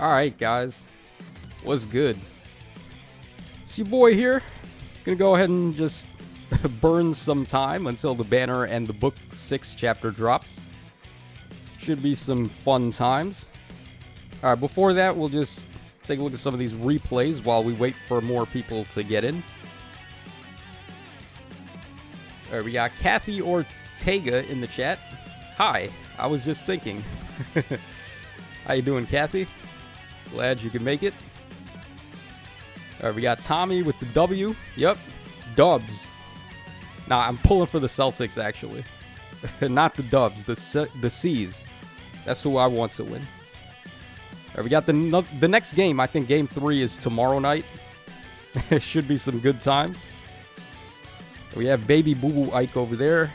Alright, guys. What's good? It's your boy here. Gonna go ahead and just burn some time until the banner and the book 6 chapter drops. Should be some fun times. Alright, before that, we'll just take a look at some of these replays while we wait for more people to get in. Alright, we got Kathy Ortega in the chat. Hi, I was just thinking. How you doing, Kathy? Glad you could make it. Alright, we got Tommy with the W. Yep, Dubs. Nah, I'm pulling for the Celtics, actually. Not the Dubs, the C's. That's who I want to win. Alright, we got the next game. I think game 3 is tomorrow night. It should be some good times. We have Baby Boo Boo Ike over there.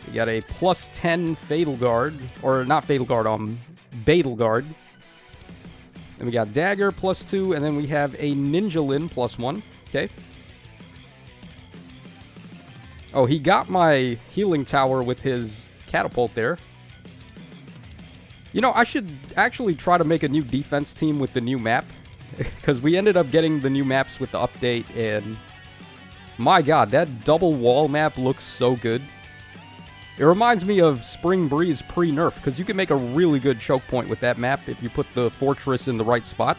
We got a plus 10 Fatal Guard. Or not Fatal Guard, Badal Guard. Then we got Dagger plus 2, and then we have a Ninja Lin plus 1. Okay. Oh, he got my healing tower with his catapult there. You know, I should actually try to make a new defense team with the new map. Because we ended up getting the new maps with the update, and my god, that double wall map looks so good. It reminds me of Spring Breeze pre-nerf, because you can make a really good choke point with that map if you put the fortress in the right spot.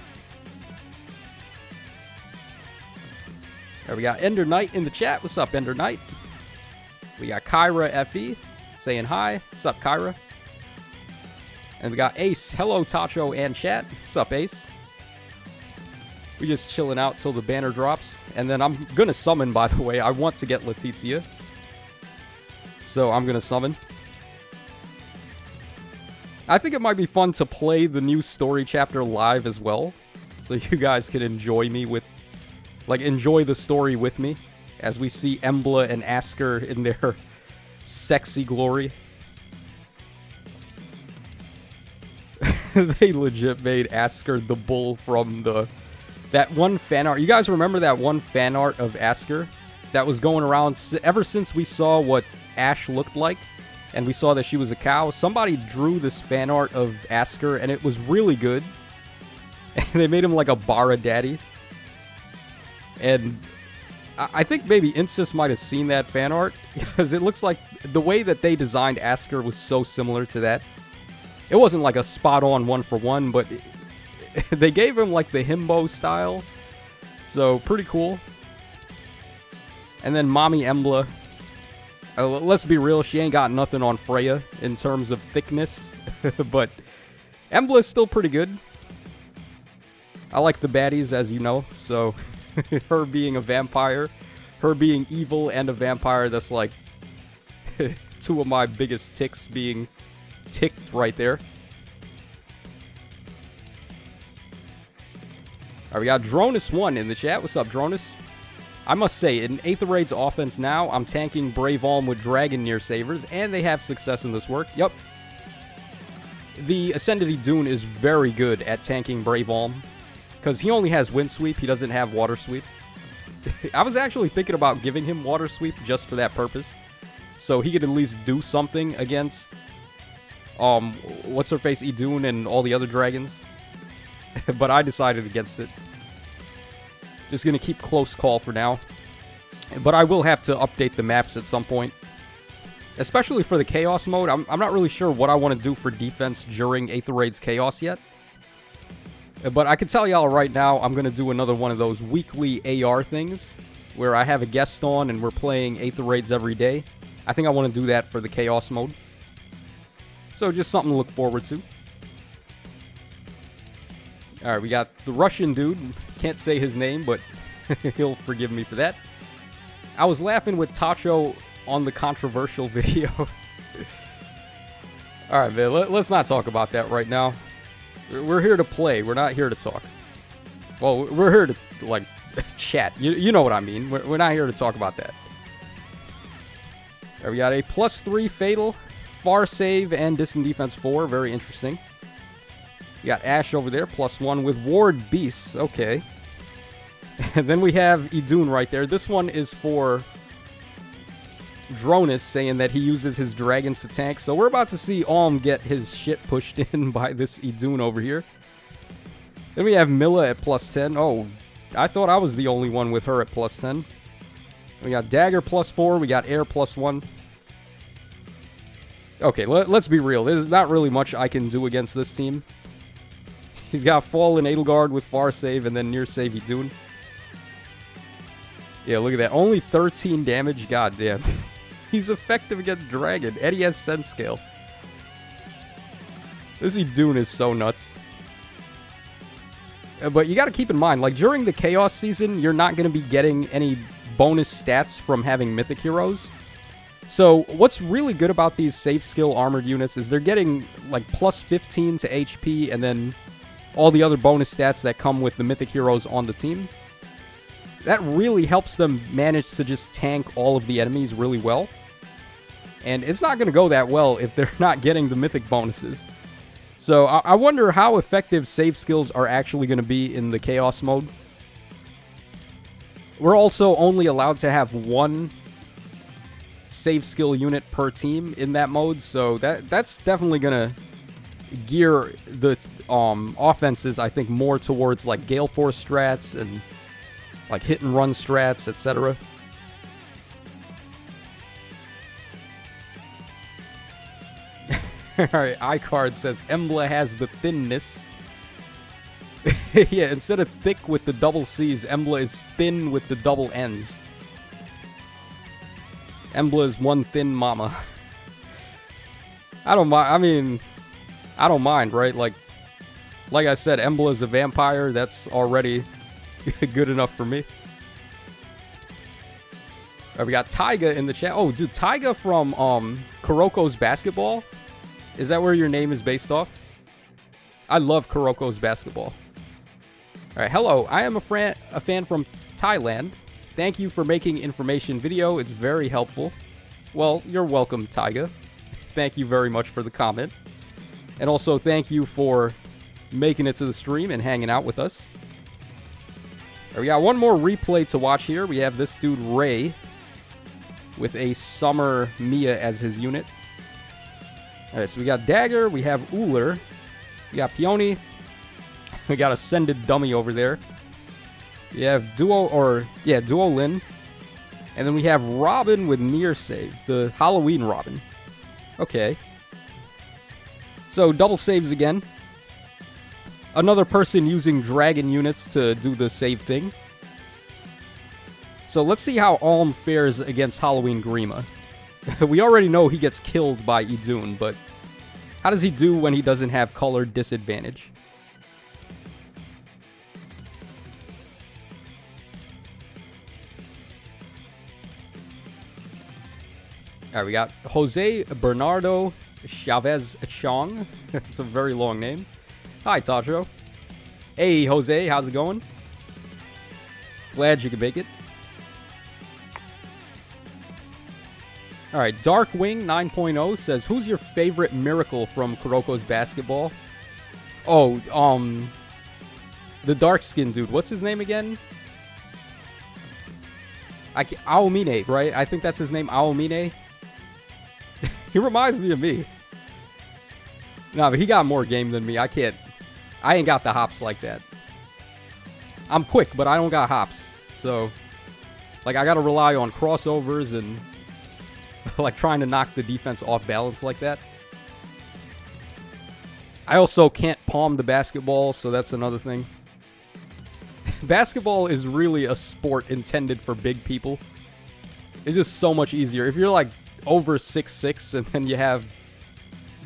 There we got Ender Knight in the chat. What's up, Ender Knight? We got Kyra FE saying hi. What's up, Kyra? And we got Ace. Hello, Tacho and chat. What's up, Ace? We just chilling out till the banner drops. And then I'm going to summon, by the way. I want to get Letizia. So I'm going to summon. I think it might be fun to play the new story chapter live as well. So you guys can enjoy me with... Like, enjoy the story with me. As we see Emblem and Asker in their sexy glory. They legit made Asker the bull from that one fan art. You guys remember that one fan art of Asker that was going around ever since we saw what Ash looked like, and we saw that she was a cow? Somebody drew this fan art of Asker, and it was really good. And they made him like a Bara daddy. And I think maybe Insys might have seen that fan art, because it looks like the way that they designed Asker was so similar to that. It wasn't like a spot-on one-for-one, but they gave him like the himbo style. So, pretty cool. And then Mommy Embla. Let's be real, she ain't got nothing on Freya in terms of thickness. But Embla is still pretty good. I like the baddies, as you know. So, her being a vampire, her being evil and a vampire, that's like two of my biggest ticks being ticked right there. Alright, we got Dronus1 in the chat. What's up, Dronus? I must say, in Aether Raid's offense now, I'm tanking Brave Alm with Dragon Near Savers, and they have success in this work. Yep. The Ascended Dune is very good at tanking Brave Alm, because he only has Wind Sweep, he doesn't have Water Sweep. I was actually thinking about giving him Water Sweep just for that purpose, so he could at least do something against what's-her-face, Idun and all the other dragons. But I decided against it. Just gonna keep close call for now. But I will have to update the maps at some point. Especially for the Chaos mode. I'm not really sure what I want to do for defense during Aether Raid's Chaos yet. But I can tell y'all right now, I'm gonna do another one of those weekly AR things. Where I have a guest on and we're playing Aether Raids every day. I think I want to do that for the Chaos mode. So just something to look forward to. Alright, we got the Russian dude. Can't say his name, but he'll forgive me for that. I was laughing with Tacho on the controversial video. Alright, man, let's not talk about that right now. We're here to play. We're not here to talk. Well, we're here to, like, chat. You know what I mean. We're not here to talk about that. Alright, we got a +3 Fatal. Far Save and Distant Defense 4. Very interesting. We got Ash over there, +1 with Ward Beasts. Okay. And then we have Idun right there. This one is for Dronus, saying that he uses his dragons to tank. So we're about to see Alm get his shit pushed in by this Idun over here. Then we have Milla at plus 10. Oh, I thought I was the only one with her at plus 10. We got Dagger plus 4. We got Air plus 1. Okay, let's be real. There's not really much I can do against this team. He's got Fall and Edelgard with Far Save and then Near Save Idun. Yeah, look at that. Only 13 damage. God damn. He's effective against Dragon. And he has Sense Scale. This Idun is so nuts. But you got to keep in mind, like, during the Chaos season, you're not going to be getting any bonus stats from having Mythic Heroes. So, what's really good about these safe skill armored units is they're getting, like, plus 15 to HP and then all the other bonus stats that come with the Mythic Heroes on the team. That really helps them manage to just tank all of the enemies really well. And it's not going to go that well if they're not getting the Mythic bonuses. So, I wonder how effective save skills are actually going to be in the Chaos mode. We're also only allowed to have one save skill unit per team in that mode, so that's definitely going to gear the offenses, I think, more towards, like, Gale Force strats and, like, hit and run strats, etc. Alright, iCard says Emblem has the thinness. Yeah, instead of thick with the double C's, Emblem is thin with the double N's. Emblem is one thin mama. I don't mind. I mean, I don't mind, right? Like I said, Emblem is a vampire. That's already good enough for me. Alright, we got Taiga in the chat. Oh, dude, Taiga from Kuroko's Basketball. Is that where your name is based off? I love Kuroko's Basketball. Alright, hello. I am a fan from Thailand. Thank you for making information video. It's very helpful. Well, you're welcome, Taiga. Thank you very much for the comment. And also, thank you for making it to the stream and hanging out with us. Right, we got one more replay to watch here. We have this dude, Ray, with a Summer Mia as his unit. Alright, so we got Dagger, we have Uller, we got Peony, we got Ascended Dummy over there. We have Duo Lin. And then we have Robin with Near Save, the Halloween Robin. Okay. So, double saves again. Another person using dragon units to do the save thing. So, let's see how Alm fares against Halloween Grima. We already know he gets killed by Idun, but how does he do when he doesn't have color disadvantage? Alright, we got Jose Bernardo Chavez Chong. That's a very long name. Hi, Tacho. Hey, Jose, how's it going? Glad you could make it. Alright, Darkwing 9.0 says, who's your favorite miracle from Kuroko's Basketball? Oh, the dark-skinned dude. What's his name again? Aomine, right? I think that's his name, Aomine. He reminds me of me. Nah, but he got more game than me. I ain't got the hops like that. I'm quick, but I don't got hops. So, like, I gotta rely on crossovers and like trying to knock the defense off balance like that. I also can't palm the basketball, so that's another thing. Basketball is really a sport intended for big people. It's just so much easier. If you're like over 6'6" and then you have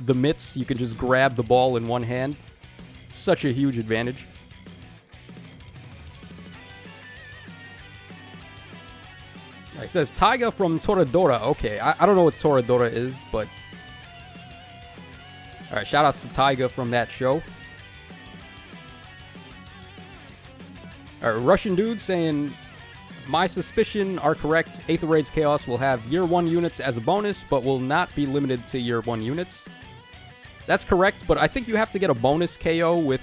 the mitts, you can just grab the ball in one hand. Such a huge advantage. It says Taiga from Toradora. Okay, I don't know what Toradora is, but alright, shout outs to Taiga from that show. Alright, Russian dude saying, my suspicion are correct. Aether Raids Chaos will have year 1 units as a bonus, but will not be limited to year 1 units. That's correct, but I think you have to get a bonus KO with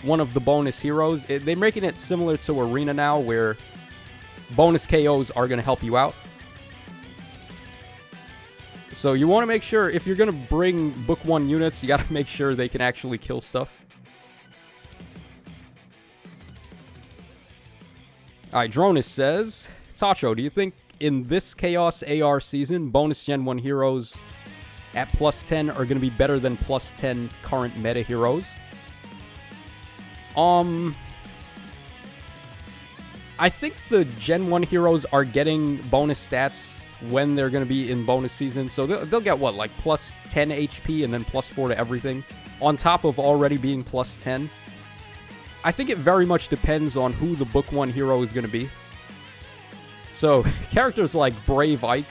one of the bonus heroes. They're making it similar to Arena now, where bonus KOs are going to help you out. So you want to make sure, if you're going to bring Book 1 units, you got to make sure they can actually kill stuff. Alright, Dronus says, Tacho, do you think in this Chaos AR season, bonus Gen 1 heroes at plus 10 are going to be better than plus 10 current meta heroes? I think the Gen 1 heroes are getting bonus stats when they're going to be in bonus season. So they'll get, what, like plus 10 HP and then plus 4 to everything, on top of already being plus 10. I think it very much depends on who the Book 1 hero is going to be. So characters like Brave Ike,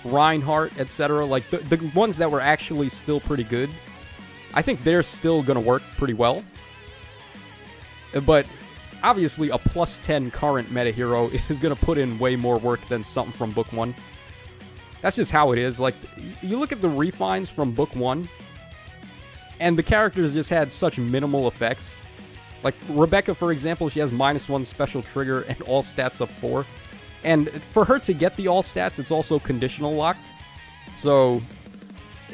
Reinhardt, etc., like the ones that were actually still pretty good, I think they're still going to work pretty well. But obviously, a plus 10 current meta hero is going to put in way more work than something from Book 1. That's just how it is. Like, you look at the refines from Book 1, and the characters just had such minimal effects. Like, Rebecca, for example, she has -1 special trigger and all stats up 4. And for her to get the all stats, it's also conditional locked. So,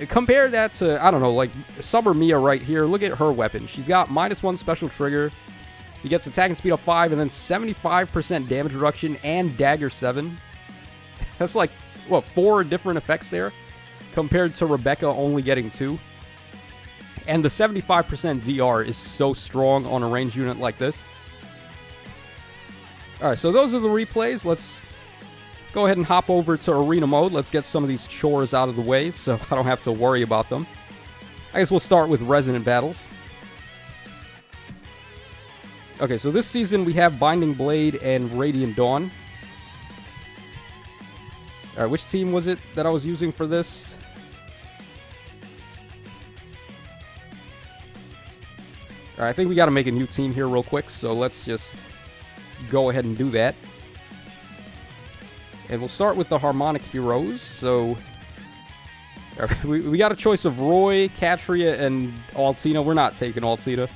compare that to, I don't know, like, Summer Mia right here. Look at her weapon. She's got -1 special trigger. He gets attack and speed up 5, and then 75% damage reduction and dagger 7. That's like, what, 4 different effects there? Compared to Rebecca only getting 2. And the 75% DR is so strong on a ranged unit like this. Alright, so those are the replays. Let's go ahead and hop over to arena mode. Let's get some of these chores out of the way so I don't have to worry about them. I guess we'll start with Resonant battles. Okay, so this season we have Binding Blade and Radiant Dawn. Alright, which team was it that I was using for this? Alright, I think we gotta make a new team here real quick, so let's just go ahead and do that. And we'll start with the Harmonic Heroes, so... we got a choice of Roy, Katria, and Altina. We're not taking Altina.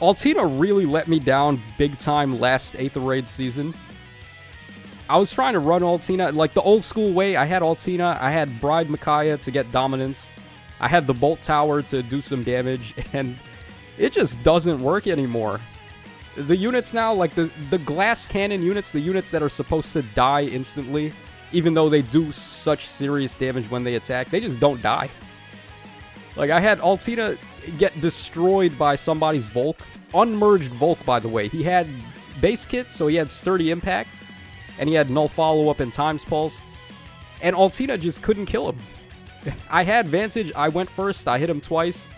Altina really let me down big time last Aether Raid season. I was trying to run Altina, like the old school way. I had Altina, I had Bride Micaiah to get dominance. I had the Bolt Tower to do some damage, and it just doesn't work anymore. The units now, like the glass cannon units, the units that are supposed to die instantly, even though they do such serious damage when they attack, they just don't die. Like, I had Altina get destroyed by somebody's Volk. Unmerged Volk, by the way. He had base kit, so he had Sturdy Impact, and he had Null Follow-Up and Times Pulse, and Altina just couldn't kill him. I had Vantage, I went first, I hit him twice.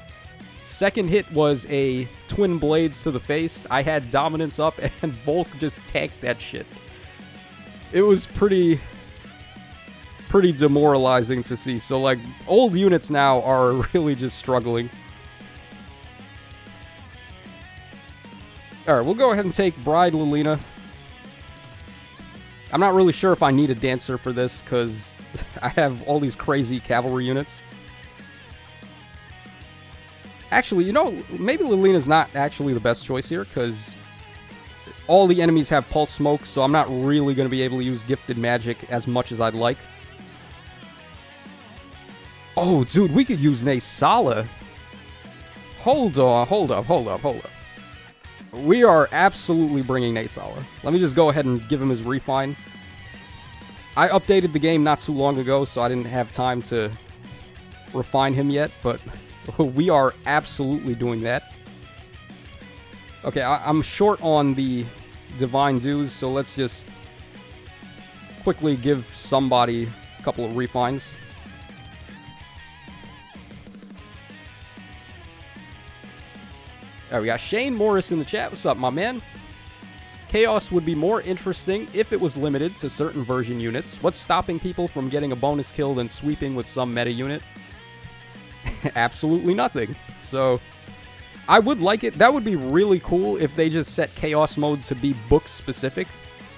Second hit was a Twin Blades to the face. I had Dominance up, and Volk just tanked that shit. It was pretty demoralizing to see. So, like, old units now are really just struggling. Alright, we'll go ahead and take Bride Lilina. I'm not really sure if I need a Dancer for this, because I have all these crazy cavalry units. Actually, you know, maybe Lilina's not actually the best choice here, because all the enemies have Pulse Smoke, so I'm not really going to be able to use Gifted Magic as much as I'd like. Oh, dude, we could use Naysala. Hold up. We are absolutely bringing Naysala. Let me just go ahead and give him his refine. I updated the game not too long ago, so I didn't have time to refine him yet, but we are absolutely doing that. Okay, I'm short on the Divine Dues, so let's just quickly give somebody a couple of refines. Alright, we got Shane Morris in the chat. What's up, my man? Chaos would be more interesting if it was limited to certain version units. What's stopping people from getting a bonus kill than sweeping with some meta unit? Absolutely nothing. So, I would like it. That would be really cool if they just set Chaos mode to be book specific.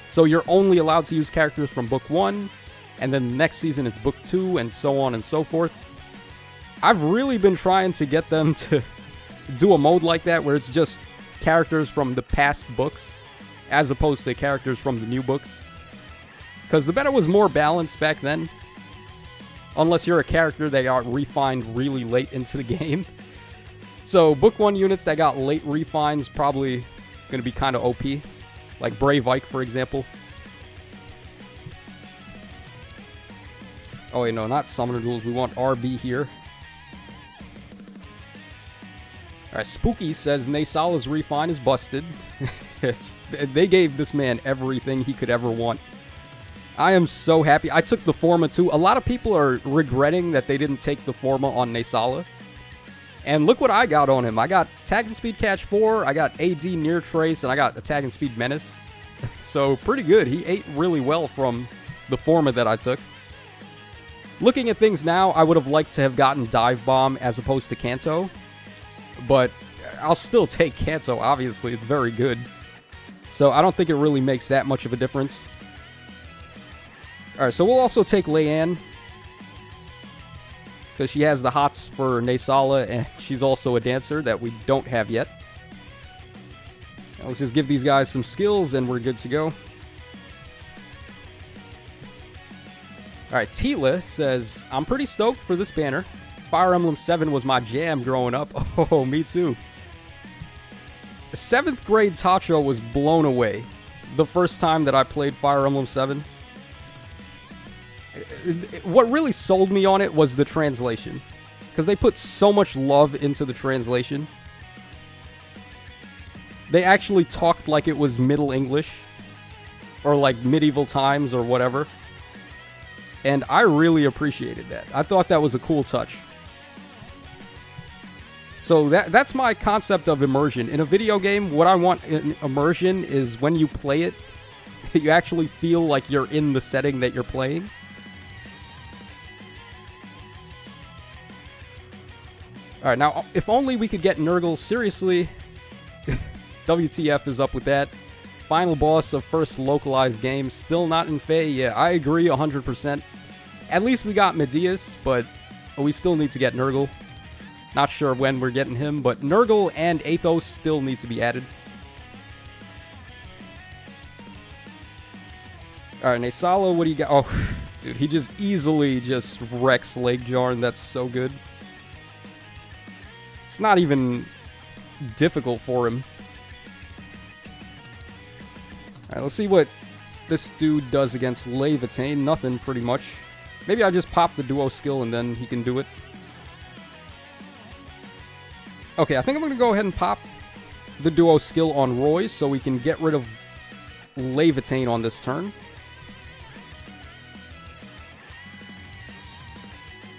So you're only allowed to use characters from book 1, and then the next season it's book 2, and so on and so forth. I've really been trying to get them to do a mode like that where it's just characters from the past books as opposed to characters from the new books, because the meta was more balanced back then, unless you're a character that got refined really late into the game. So book 1 units that got late refines probably going to be kind of OP. Like Brave Ike, for example. Oh, wait, no, not Summoner Duels. We want RB here. Alright, Spooky says Nasala's Refine is busted. They gave this man everything he could ever want. I am so happy. I took the Forma too. A lot of people are regretting that they didn't take the Forma on Nasala. And look what I got on him. I got Attack and Speed Catch 4, I got AD Near Trace, and I got Attack and Speed Menace. So pretty good. He ate really well from the Forma that I took. Looking at things now, I would have liked to have gotten Dive Bomb as opposed to Kanto. But I'll still take Kanto, obviously. It's very good. So I don't think it really makes that much of a difference. Alright, so we'll also take Leanne. Because she has the hots for Nasala, and she's also a dancer that we don't have yet. Now let's just give these guys some skills, and we're good to go. Alright, Tila says, I'm pretty stoked for this banner. Fire Emblem 7 was my jam growing up. Oh, me too. 7th grade Tacho was blown away the first time that I played Fire Emblem 7. What really sold me on it was the translation. Because they put so much love into the translation. They actually talked like it was Middle English. Or like medieval times or whatever. And I really appreciated that. I thought that was a cool touch. So that's my concept of immersion. In a video game, what I want in immersion is when you play it, you actually feel like you're in the setting that you're playing. Alright, now, if only we could get Nurgle. Seriously, WTF is up with that. Final boss of first localized game, still not in Fae. Yeah, I agree 100%. At least we got Medeus, but we still need to get Nurgle. Not sure when we're getting him, but Nurgle and Athos still need to be added. Alright, Nasala, what do you got? Oh, dude, he just easily just wrecks Lake Jarn. That's so good. It's not even difficult for him. Alright, let's see what this dude does against Levitain. Nothing, pretty much. Maybe I just pop the duo skill and then he can do it. Okay, I think I'm going to go ahead and pop the duo skill on Royce so we can get rid of Levitain on this turn.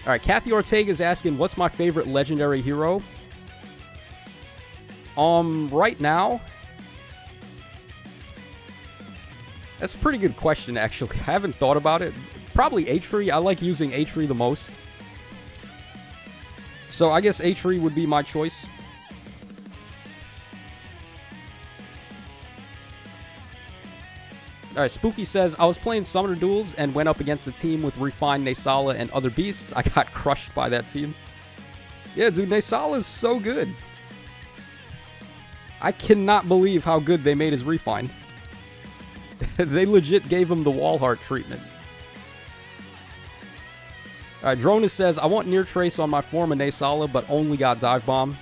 Alright, Kathy Ortega is asking, what's my favorite legendary hero? Right now... That's a pretty good question, actually. I haven't thought about it. Probably Atri. I like using Atri the most. So I guess Atri would be my choice. Alright, Spooky says, I was playing Summoner Duels and went up against a team with Refined Nasala and other beasts. I got crushed by that team. Yeah, dude, Nasala is so good. I cannot believe how good they made his Refine. They legit gave him the wall heart treatment. Alright, Dronus says, I want Near Trace on my form of Nasala, but only got Dive Bomb.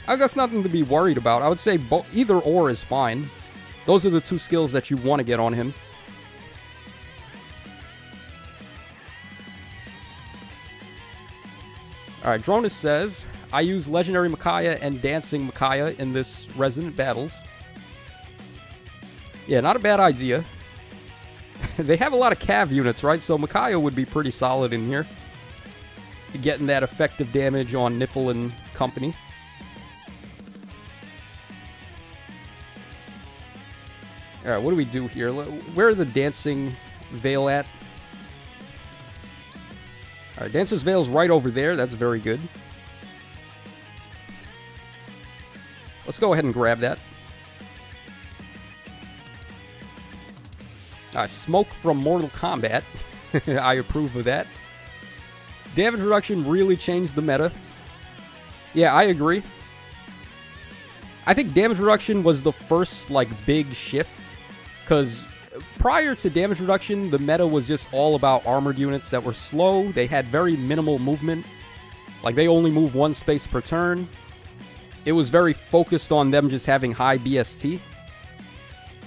That's nothing to be worried about. I would say either or is fine. Those are the two skills that you want to get on him. Alright, Dronus says, I use Legendary Micaiah and Dancing Micaiah in this Resonant Battles. Yeah, not a bad idea. They have a lot of Cav units, right? So Micaiah would be pretty solid in here. Getting that effective damage on Niffle and company. Alright, what do we do here? Where are the Dancing Veil at? Alright, Dancer's Veil's right over there. That's very good. Let's go ahead and grab that. Smoke from Mortal Kombat. I approve of that. Damage reduction really changed the meta. Yeah, I agree. I think damage reduction was the first, big shift. Because prior to damage reduction, the meta was just all about armored units that were slow. They had very minimal movement. They only move one space per turn. It was very focused on them just having high BST.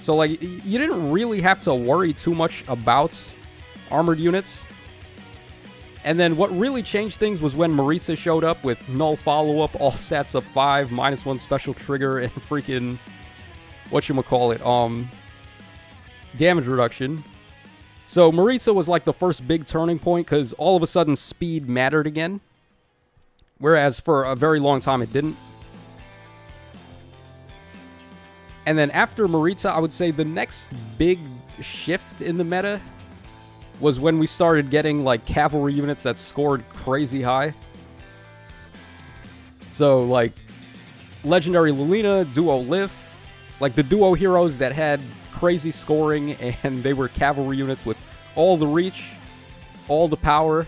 So, like, you didn't really have to worry too much about armored units. And then what really changed things was when Maritza showed up with null follow-up, all stats up 5, -1 special trigger, and freaking, whatchamacallit, damage reduction. So Maritza was like the first big turning point, because all of a sudden speed mattered again. Whereas for a very long time it didn't. And then after Maritza, I would say the next big shift in the meta was when we started getting like cavalry units that scored crazy high. So like Legendary Lilina, Duo Lif, like the duo heroes that had crazy scoring and they were cavalry units with all the reach, all the power.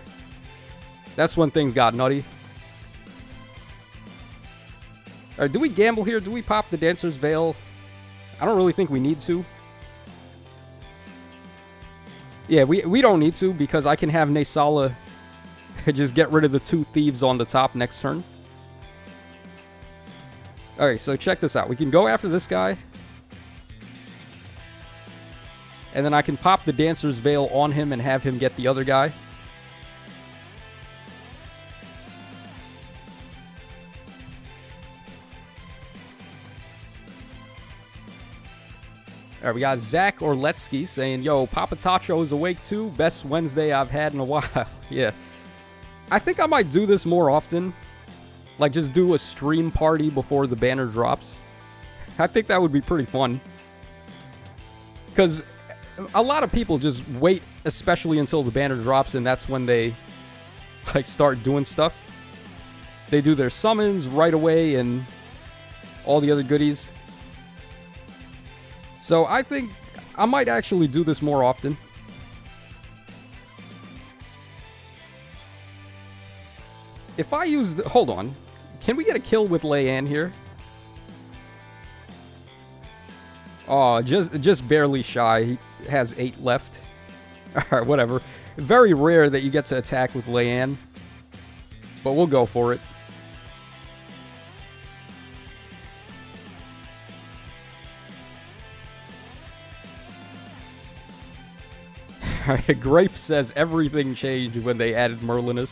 That's when things got nutty. Alright, do we gamble here? Do we pop the Dancer's Veil? I don't really think we need to. Yeah, we don't need to, because I can have Nesala just get rid of the 2 thieves on the top next turn. Alright, so check this out. We can go after this guy. And then I can pop the Dancer's Veil on him and have him get the other guy. Alright, we got Zach Orletsky saying, yo, Papa Tacho is awake too. Best Wednesday I've had in a while. Yeah. I think I might do this more often. Like, just do a stream party before the banner drops. I think that would be pretty fun. Because a lot of people just wait, especially until the banner drops, and that's when they, like, start doing stuff. They do their summons right away and all the other goodies. So I think I might actually do this more often. If I use the... Hold on. Can we get a kill with Leanne here? Oh, just barely shy. He has 8 left. Alright, whatever. Very rare that you get to attack with Leanne. But we'll go for it. Grape says everything changed when they added Merlinus.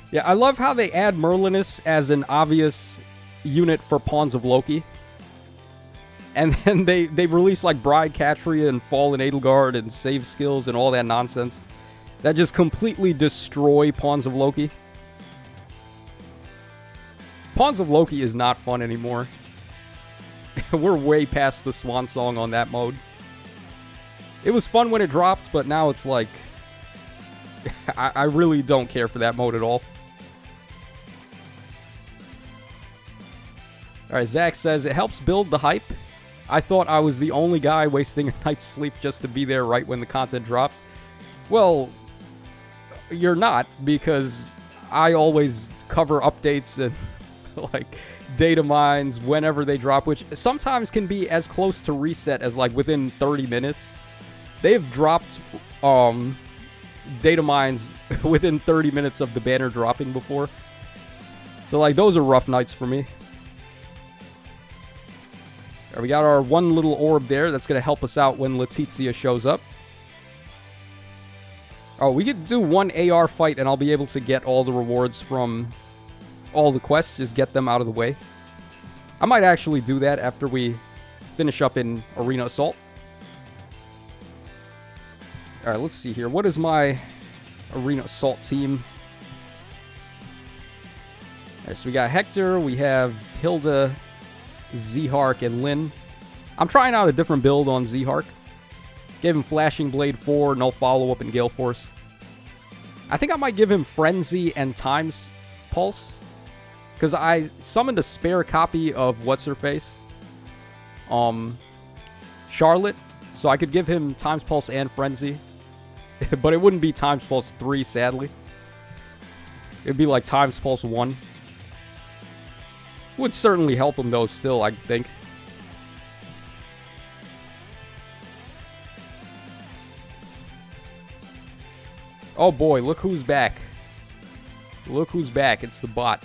Yeah, I love how they add Merlinus as an obvious unit for Pawns of Loki. And then they release like Bride Catria and Fallen Edelgard and save skills and all that nonsense. That just completely destroy Pawns of Loki. Pawns of Loki is not fun anymore. We're way past the swan song on that mode. It was fun when it dropped, but now it's like... I really don't care for that mode at all. Alright, Zach says, it helps build the hype. I thought I was the only guy wasting a night's sleep just to be there right when the content drops. Well, you're not, because I always cover updates and like data mines whenever they drop, which sometimes can be as close to reset as like within 30 minutes. They've dropped data mines within 30 minutes of the banner dropping before. So like those are rough nights for me. Right, we got our one little orb there that's going to help us out when Letizia shows up. Oh, we could do one AR fight and I'll be able to get all the rewards from all the quests. Just get them out of the way. I might actually do that after we finish up in Arena Assault. Alright, let's see here. What is my Arena Assault team? Alright, so we got Hector, we have Hilda, Zehark, and Lyn. I'm trying out a different build on Zehark. Gave him Flashing Blade 4, no follow-up, and Gale Force. I think I might give him Frenzy and Times Pulse. Because I summoned a spare copy of What's-Her-Face. Charlotte. So I could give him Times Pulse and Frenzy. But it wouldn't be Times Pulse 3, sadly. It'd be like Times Pulse 1. Would certainly help him, though, still, I think. Oh boy, look who's back. Look who's back. It's the bot.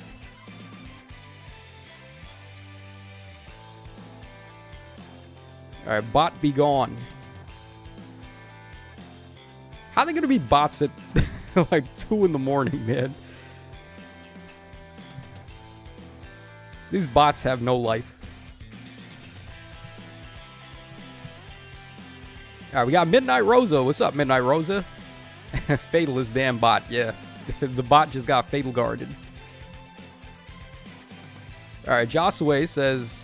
Alright, bot be gone. How are they gonna be bots at like 2 in the morning, man? These bots have no life. Alright, we got Midnight Rosa. What's up, Midnight Rosa? Fatalist damn bot, yeah. The bot just got fatal guarded. Alright, Josue says...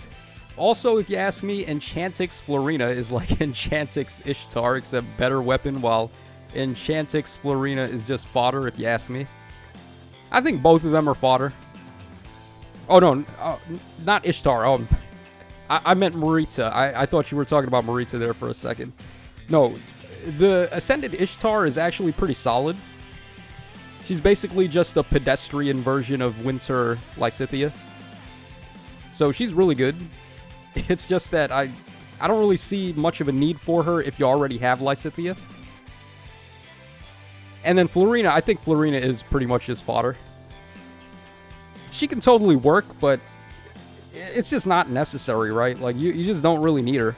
Also, if you ask me, Enchantix Florina is like Enchantix Ishtar, except better weapon, while Enchantix Florina is just fodder, if you ask me. I think both of them are fodder. Oh, no, not Ishtar. I meant Marita. I thought you were talking about Marita there for a second. No, the Ascended Ishtar is actually pretty solid. She's basically just a pedestrian version of Winter Lysithea. So she's really good. It's just that I don't really see much of a need for her if you already have Lysithea. And then Florina, I think Florina is pretty much just fodder. She can totally work, but it's just not necessary, right? Like, you just don't really need her.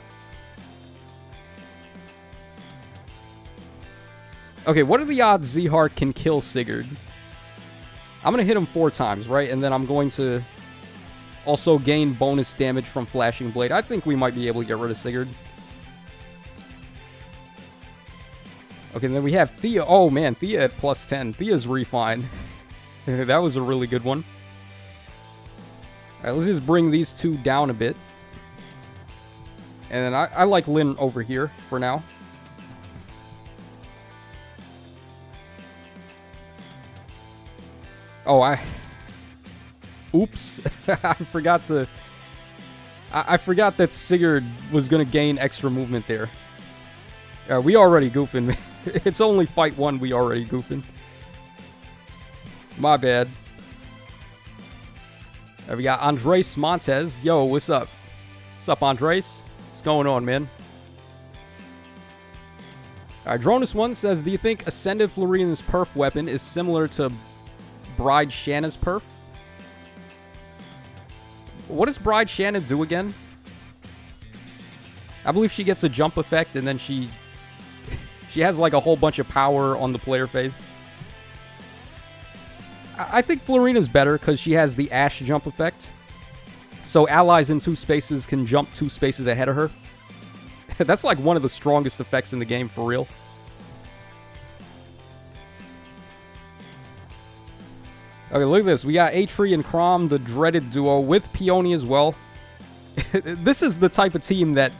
Okay, what are the odds Zehar can kill Sigurd? I'm going to hit him 4 times, right? And then I'm going to also gain bonus damage from Flashing Blade. I think we might be able to get rid of Sigurd. Okay, then we have Thea. Oh, man, Thea at plus 10. Thea's refined. That was a really good one. Alright, let's just bring these two down a bit. And then I like Lyn over here for now. Oh, oops. I forgot to... I forgot that Sigurd was going to gain extra movement there. We already goofing. It's only fight 1 we already goofing. My bad. We got Andres Montez. Yo, what's up? What's up, Andres? What's going on, man? Alright, Dronus1 says, do you think Ascended Florina's perf weapon is similar to Bride Shanna's perf? What does Bride Shanna do again? I believe she gets a jump effect and then she has like a whole bunch of power on the player phase. I think Florina's better because she has the Ash jump effect. So allies in 2 spaces can jump 2 spaces ahead of her. That's like one of the strongest effects in the game, for real. Okay, look at this. We got Atri and Chrom, the dreaded duo, with Peony as well. This is the type of team that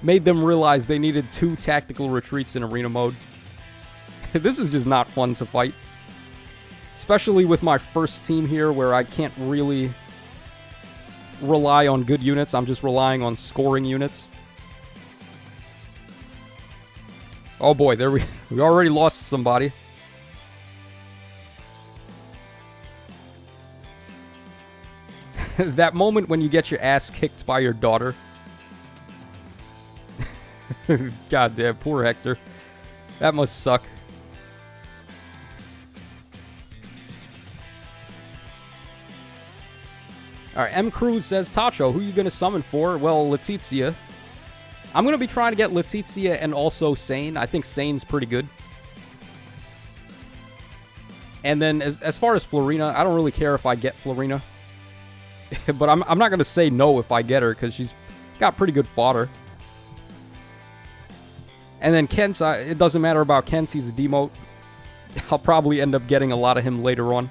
made them realize they needed 2 tactical retreats in arena mode. This is just not fun to fight. Especially with my first team here, where I can't really rely on good units. I'm just relying on scoring units. Oh boy, there we already lost somebody. That moment when you get your ass kicked by your daughter. God damn, poor Hector. That must suck. Alright, M. Cruz says, Tacho, who are you going to summon for? Well, Letizia. I'm going to be trying to get Letizia and also Sane. I think Sane's pretty good. And then, as far as Florina, I don't really care if I get Florina. But I'm not going to say no if I get her, because she's got pretty good fodder. And then Kent's, it doesn't matter about Kent's, he's a demote. I'll probably end up getting a lot of him later on.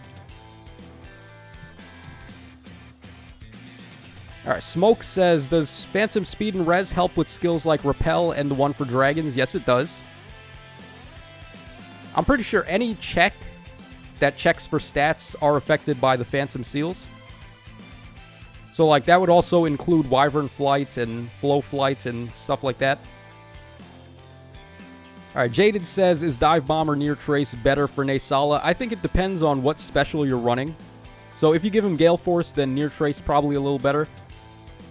Alright, Smoke says, does Phantom Speed and Res help with skills like Repel and the one for Dragons? Yes, it does. I'm pretty sure any check that checks for stats are affected by the Phantom Seals. So, like, that would also include Wyvern Flight and Flow Flight and stuff like that. Alright, Jaded says, is Dive Bomb or Near Trace better for Naysala? I think it depends on what special you're running. So if you give him Gale Force, then Near Trace probably a little better.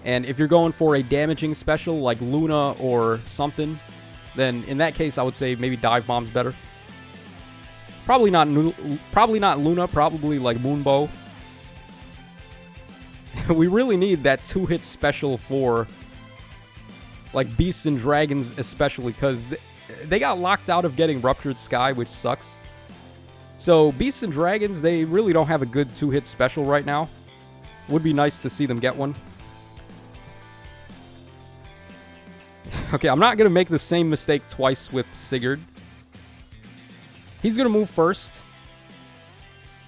And if you're going for a damaging special like Luna or something, then in that case I would say maybe Dive Bomb's better. Probably not Luna, probably like Moonbow. We really need that 2-hit special for Like Beasts and Dragons especially, because they got locked out of getting Ruptured Sky, which sucks. So Beasts and Dragons, they really don't have a good 2-hit special right now. Would be nice to see them get one. Okay, I'm not going to make the same mistake twice with Sigurd. He's going to move first.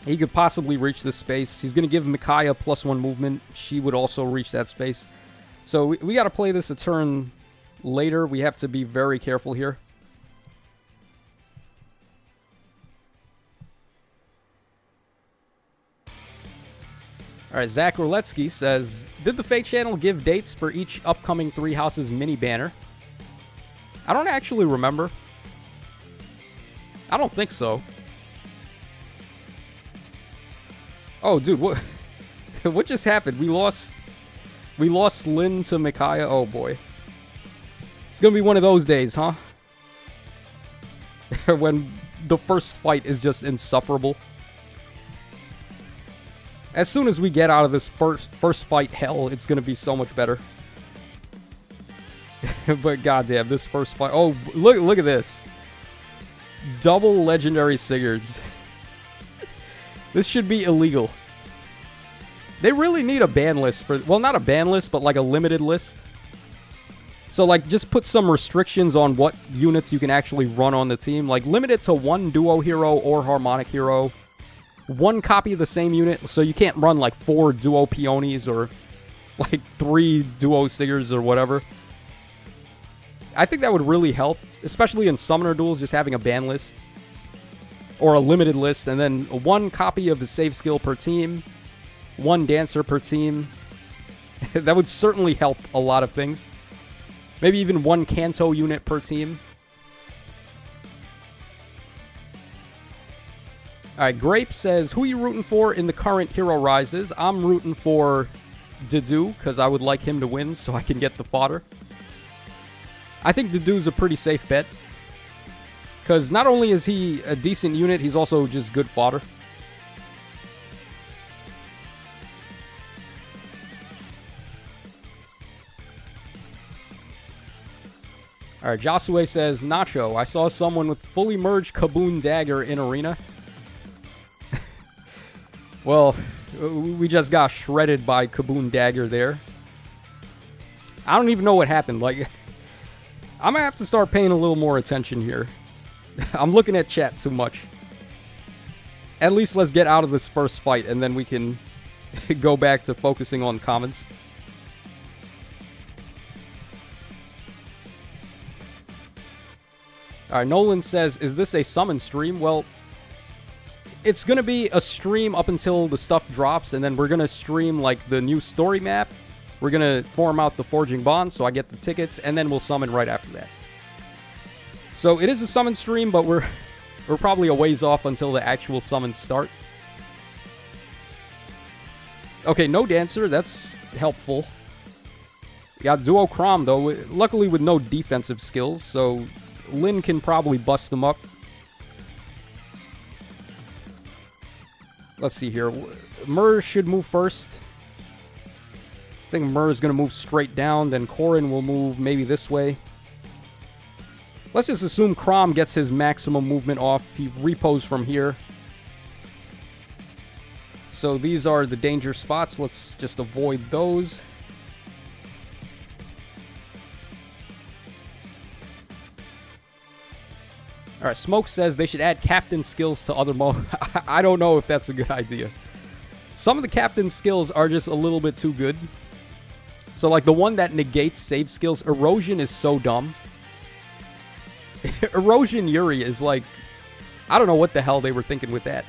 He could possibly reach this space. He's going to give Micaiah +1 movement. She would also reach that space. So we got to play this a turn later. We have to be very careful here. All right, Zach Roletsky says, did the Fake Channel give dates for each upcoming Three Houses mini banner? I don't actually remember. I don't think so. Oh, dude, what what just happened? We lost Lynn to Micaiah. Oh boy. It's going to be one of those days, huh? When the first fight is just insufferable. As soon as we get out of this first fight hell, it's going to be so much better. But goddamn, this first fight. Oh, look at this. Double legendary Sigurds. This should be illegal. They really need a ban list for, well, not a ban list, but like a limited list. So like just put some restrictions on what units you can actually run on the team. Like limit it to 1 duo hero or harmonic hero. 1 copy of the same unit, so you can't run like 4 duo peonies or like 3 duo Sigurds or whatever. I think that would really help, especially in summoner duels, just having a ban list or a limited list, and then 1 copy of the save skill per team, 1 dancer per team. That would certainly help a lot of things. Maybe even 1 Kanto unit per team. Alright, Grape says, who are you rooting for in the current Hero Rises? I'm rooting for Dedue, because I would like him to win so I can get the fodder. I think Dedue's a pretty safe bet. Because not only is he a decent unit, he's also just good fodder. Alright, Josue says, Nacho, I saw someone with fully merged Kaboom Dagger in Arena. Well, we just got shredded by Kaboom Dagger there. I don't even know what happened. Like, I'm gonna have to start paying a little more attention here. I'm looking at chat too much. At least let's get out of this first fight, and then we can go back to focusing on comments. Alright, Nolan says, is this a summon stream? Well, it's going to be a stream up until the stuff drops, and then we're going to stream, like, the new story map. We're going to form out the Forging Bond, so I get the tickets, and then we'll summon right after that. So it is a summon stream, but we're probably a ways off until the actual summons start. Okay, no dancer. That's helpful. We got Duo Crom, though. Luckily with no defensive skills, so Lyn can probably bust them up. Let's see here. Mur should move first. I think Mur is going to move straight down. Then Corrin will move maybe this way. Let's just assume Crom gets his maximum movement off. He repos from here. So these are the danger spots. Let's just avoid those. Alright, Smoke says they should add captain skills to other modes. I don't know if that's a good idea. Some of the captain skills are just a little bit too good. So, like, the one that negates save skills, Erosion is so dumb. Erosion Yuri is like, I don't know what the hell they were thinking with that.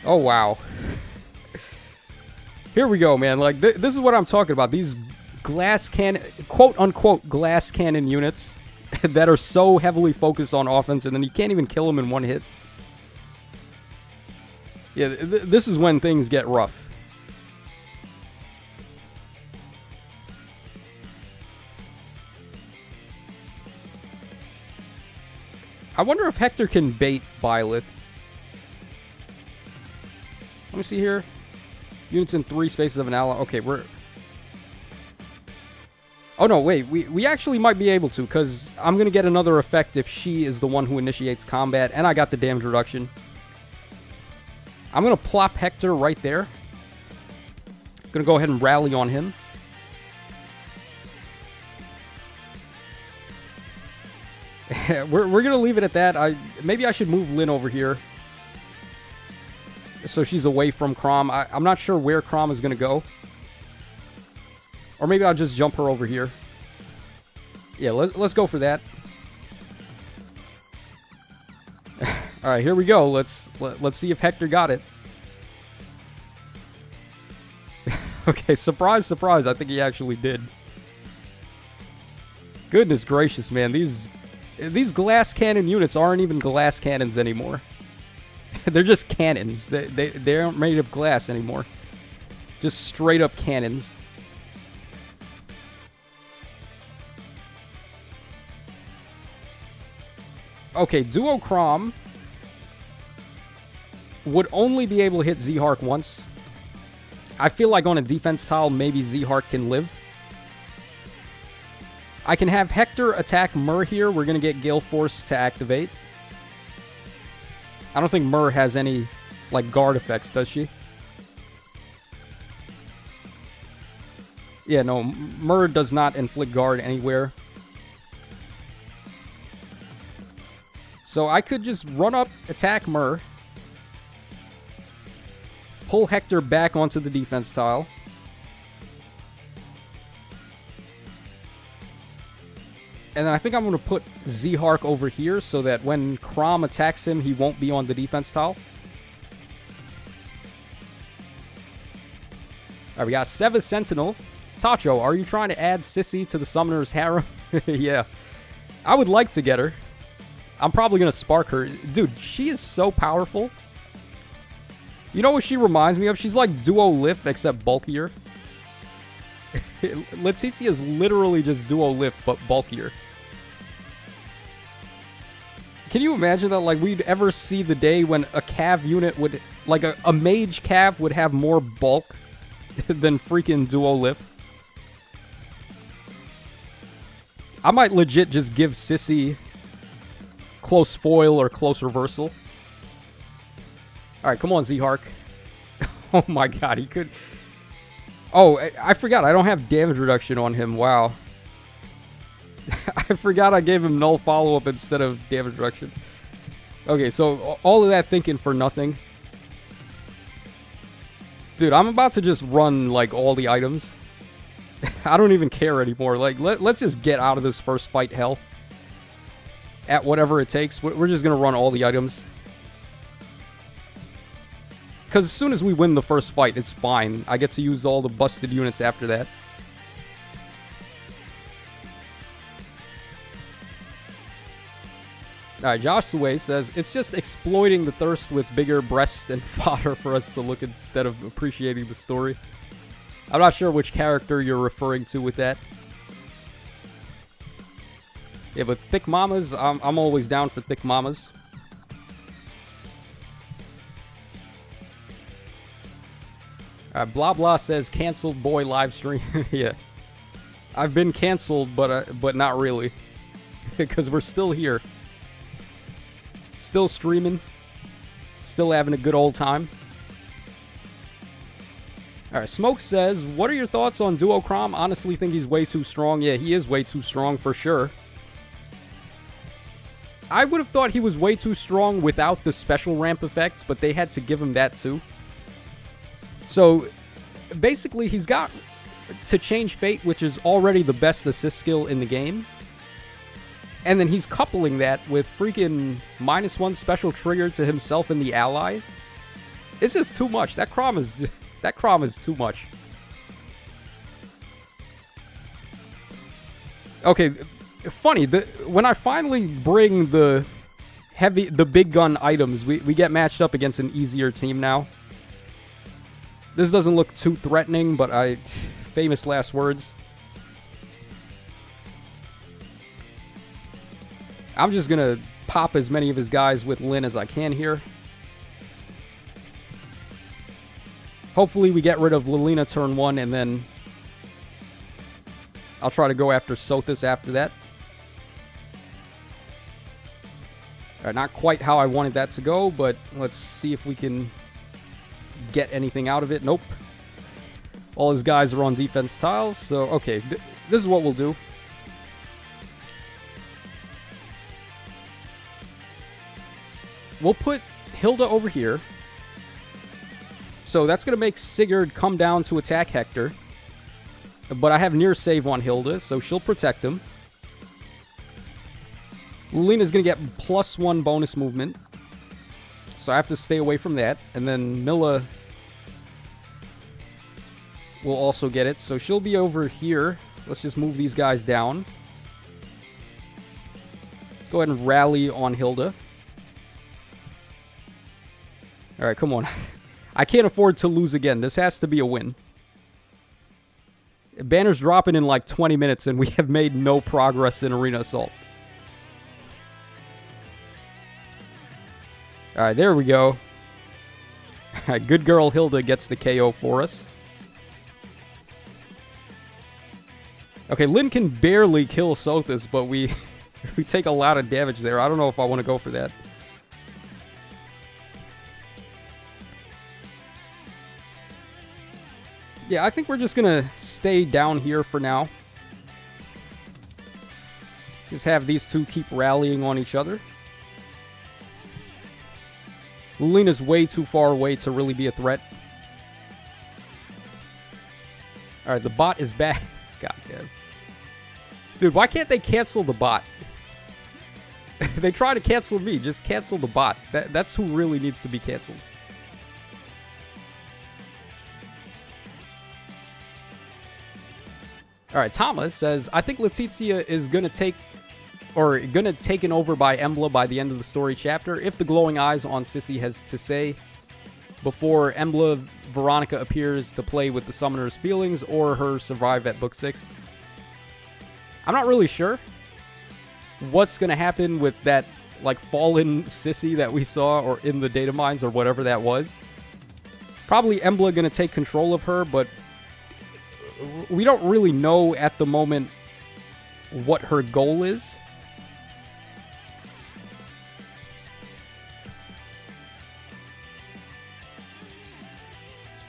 Oh, wow. Here we go, man. Like, this is what I'm talking about. These glass cannon, quote-unquote glass cannon units that are so heavily focused on offense, and then you can't even kill them in one hit. Yeah, this is when things get rough. I wonder if Hector can bait Byleth. Let me see here. Units in 3 spaces of an ally. Okay, we're... Oh, no, wait. We actually might be able to, because I'm going to get another effect if she is the one who initiates combat, and I got the damage reduction. I'm going to plop Hector right there. Going to go ahead and rally on him. we're going to leave it at that. Maybe I should move Lynn over here, so she's away from Chrom. I'm not sure where Chrom is going to go. Or maybe I'll just jump her over here. Yeah, let's go for that. All right, here we go. Let's see if Hector got it. Okay, surprise, surprise. I think he actually did. Goodness gracious, man. These glass cannon units aren't even glass cannons anymore. They're just cannons. They aren't made of glass anymore. Just straight up cannons. Okay, Duo Chrom would only be able to hit Z-Hark once. I feel like on a defense tile, maybe Z-Hark can live. I can have Hector attack Myrrh here. We're going to get Gale Force to activate. I don't think Myrrh has any, like, guard effects, does she? Yeah, no, Myrrh does not inflict guard anywhere. So I could just run up, attack Myrrh, pull Hector back onto the defense tile. And then I think I'm going to put Z-Hark over here so that when Chrom attacks him, he won't be on the defense tile. Alright, we got Seva Sentinel. Tacho, are you trying to add Sissy to the Summoner's Harem? Yeah. I would like to get her. I'm probably going to spark her. Dude, she is so powerful. You know what she reminds me of? She's like Duo Lift, except bulkier. Letizia is literally just Duo Lift, but bulkier. Can you imagine that, like, we'd ever see the day when a Cav unit would... Like, a mage Cav would have more bulk than freaking Duo Lift? I might legit just give Sissy... close foil or close reversal. Alright, come on, Z-Hark. Oh my god, he could... Oh, I forgot. I don't have damage reduction on him. Wow. I forgot I gave him null follow-up instead of damage reduction. Okay, so all of that thinking for nothing. Dude, I'm about to just run, like, all the items. I don't even care anymore. Like, let's just get out of this first fight hell. At whatever it takes. We're just going to run all the items. Because as soon as we win the first fight, it's fine. I get to use all the busted units after that. Alright, Josh Sway says, it's just exploiting the thirst with bigger breasts and fodder for us to look instead of appreciating the story. I'm not sure which character you're referring to with that. Yeah, but thick mamas, I'm always down for thick mamas. Blah blah says canceled boy live stream. Yeah, I've been canceled, but not really, because we're still here, still streaming, still having a good old time. All right, Smoke says, what are your thoughts on Duo Chrom? Honestly, think he's way too strong. Yeah, he is way too strong for sure. I would have thought he was way too strong without the special ramp effect, but they had to give him that too. So, basically, he's got to change fate, which is already the best assist skill in the game. And then he's coupling that with freaking -1 special trigger to himself and the ally. It's just too much. That Chrom is too much. Okay, funny, when I finally bring the big gun items, we get matched up against an easier team now. This doesn't look too threatening, but famous last words. I'm just gonna pop as many of his guys with Lynn as I can here. Hopefully we get rid of Lilina turn 1, and then I'll try to go after Sothis after that. Alright, not quite how I wanted that to go, but let's see if we can get anything out of it. Nope. All his guys are on defense tiles, so okay, this is what we'll do. We'll put Hilda over here. So that's going to make Sigurd come down to attack Hector. But I have near save on Hilda, so she'll protect him. Lilina's going to get +1 bonus movement. So I have to stay away from that. And then Milla will also get it. So she'll be over here. Let's just move these guys down. Go ahead and rally on Hilda. Alright, come on. I can't afford to lose again. This has to be a win. Banner's dropping in like 20 minutes and we have made no progress in Arena Assault. Alright, there we go. Alright, good girl Hilda gets the KO for us. Okay, Lyn can barely kill Sothis, but we take a lot of damage there. I don't know if I want to go for that. Yeah, I think we're just going to stay down here for now. Just have these two keep rallying on each other. Lilina's way too far away to really be a threat. Alright, the bot is back. God damn. Dude, why can't they cancel the bot? They try to cancel me. Just cancel the bot. That's who really needs to be canceled. Alright, Thomas says, I think Letizia is going to take taken over by Emblem by the end of the story chapter, if the glowing eyes on Sissy has to say, before Emblem Veronica appears to play with the summoner's feelings, or her survive at book 6. I'm not really sure what's going to happen with that, like, fallen Sissy that we saw, or in the data mines, or whatever that was. Probably Emblem going to take control of her, but we don't really know at the moment what her goal is.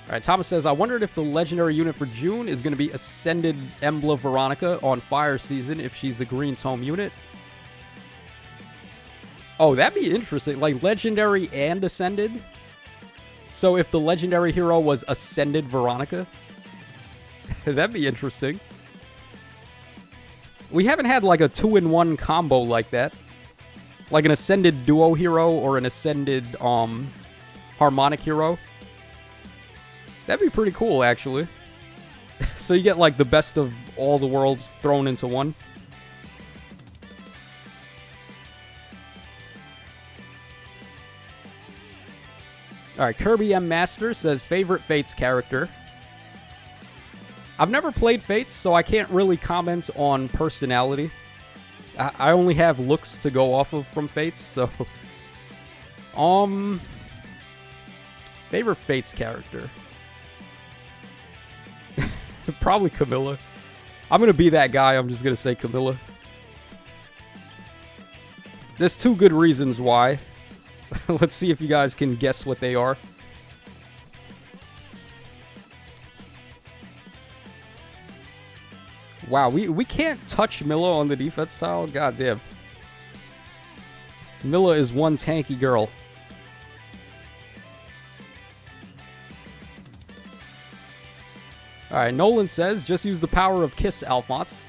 Alright, Thomas says, I wondered if the legendary unit for June is going to be Ascended Emblem Veronica on Fire Season if she's the green tome unit. Oh, that'd be interesting. Like, legendary and Ascended? So if the legendary hero was Ascended Veronica? That'd be interesting. We haven't had like a 2-in-1 combo like that. Like an Ascended Duo hero or an Ascended Harmonic hero. That'd be pretty cool, actually. So you get like the best of all the worlds thrown into one. Alright, Kirby M. Master says, favorite Fates character. I've never played Fates, so I can't really comment on personality. I only have looks to go off of from Fates, so... Favorite Fates character. Probably Camilla. I'm going to be that guy, I'm just going to say Camilla. There's two good reasons why. Let's see if you guys can guess what they are. Wow, we can't touch Milla on the defense tile? God damn. Milla is one tanky girl. Alright, Nolan says, just use the power of Kiss, Alphonse.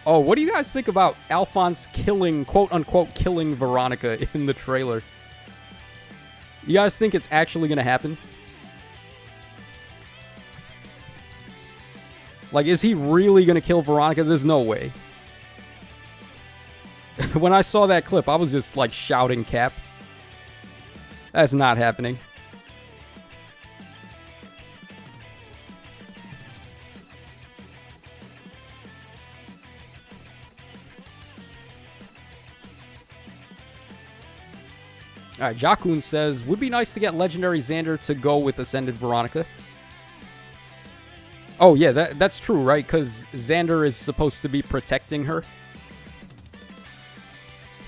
Oh, what do you guys think about Alphonse killing, quote-unquote, killing Veronica in the trailer? You guys think it's actually going to happen? Like, is he really going to kill Veronica? There's no way. When I saw that clip, I was just, like, shouting cap. That's not happening. All right, Jakun says, would be nice to get Legendary Xander to go with Ascended Veronica. Oh, yeah, that's true, right? Because Xander is supposed to be protecting her.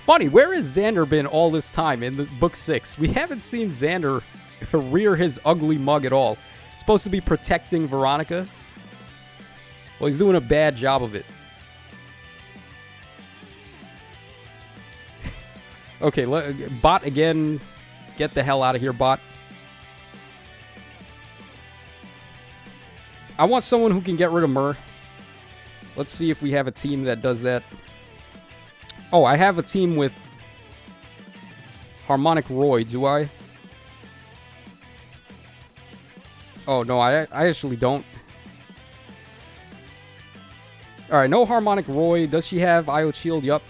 Funny, where has Xander been all this time in the Book 6? We haven't seen Xander rear his ugly mug at all. He's supposed to be protecting Veronica. Well, he's doing a bad job of it. Okay, bot again. Get the hell out of here, bot. I want someone who can get rid of Myrrh. Let's see if we have a team that does that. Oh, I have a team with Harmonic Roy, do I? Oh, no, I actually don't. Alright, no Harmonic Roy. Does she have IO Shield? Yup.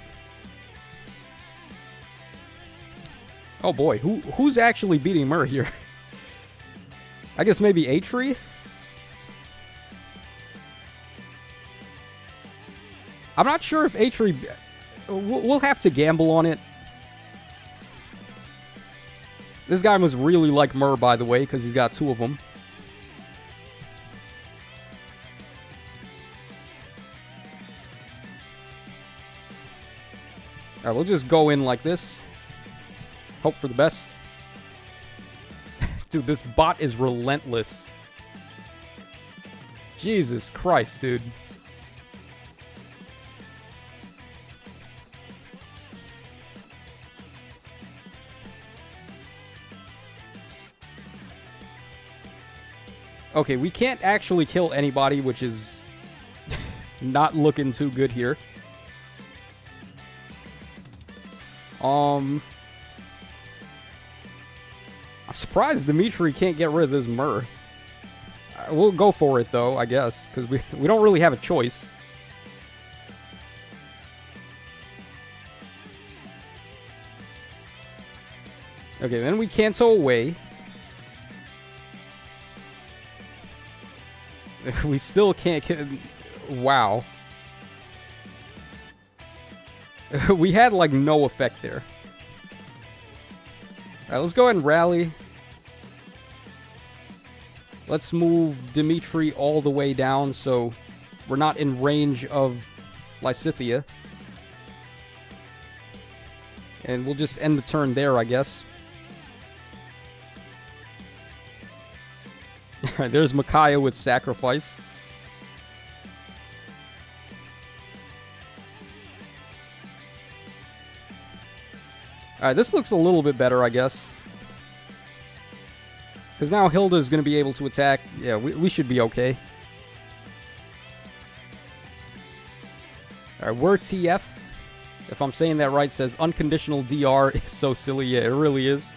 Oh boy, who's actually beating Myrrh here? I guess maybe Aether? I'm not sure if Aether... We'll have to gamble on it. This guy must really like Myrrh, by the way, because he's got 2 of them. Alright, we'll just go in like this. Hope for the best. Dude, this bot is relentless. Jesus Christ, dude. Okay, we can't actually kill anybody, which is not looking too good here. I'm surprised Dimitri can't get rid of this Myrrh. We'll go for it, though, I guess, because we don't really have a choice. Okay, then we cancel away. We still can't get... Wow. We had, like, no effect there. Alright, let's go ahead and rally. Let's move Dimitri all the way down so we're not in range of Letizia. And we'll just end the turn there, I guess. Alright, there's Micaiah with Sacrifice. Alright, this looks a little bit better, I guess. Because now Hilda's going to be able to attack. Yeah, we should be okay. Alright, we're TF. If I'm saying that right, says unconditional DR is so silly. Yeah, it really is.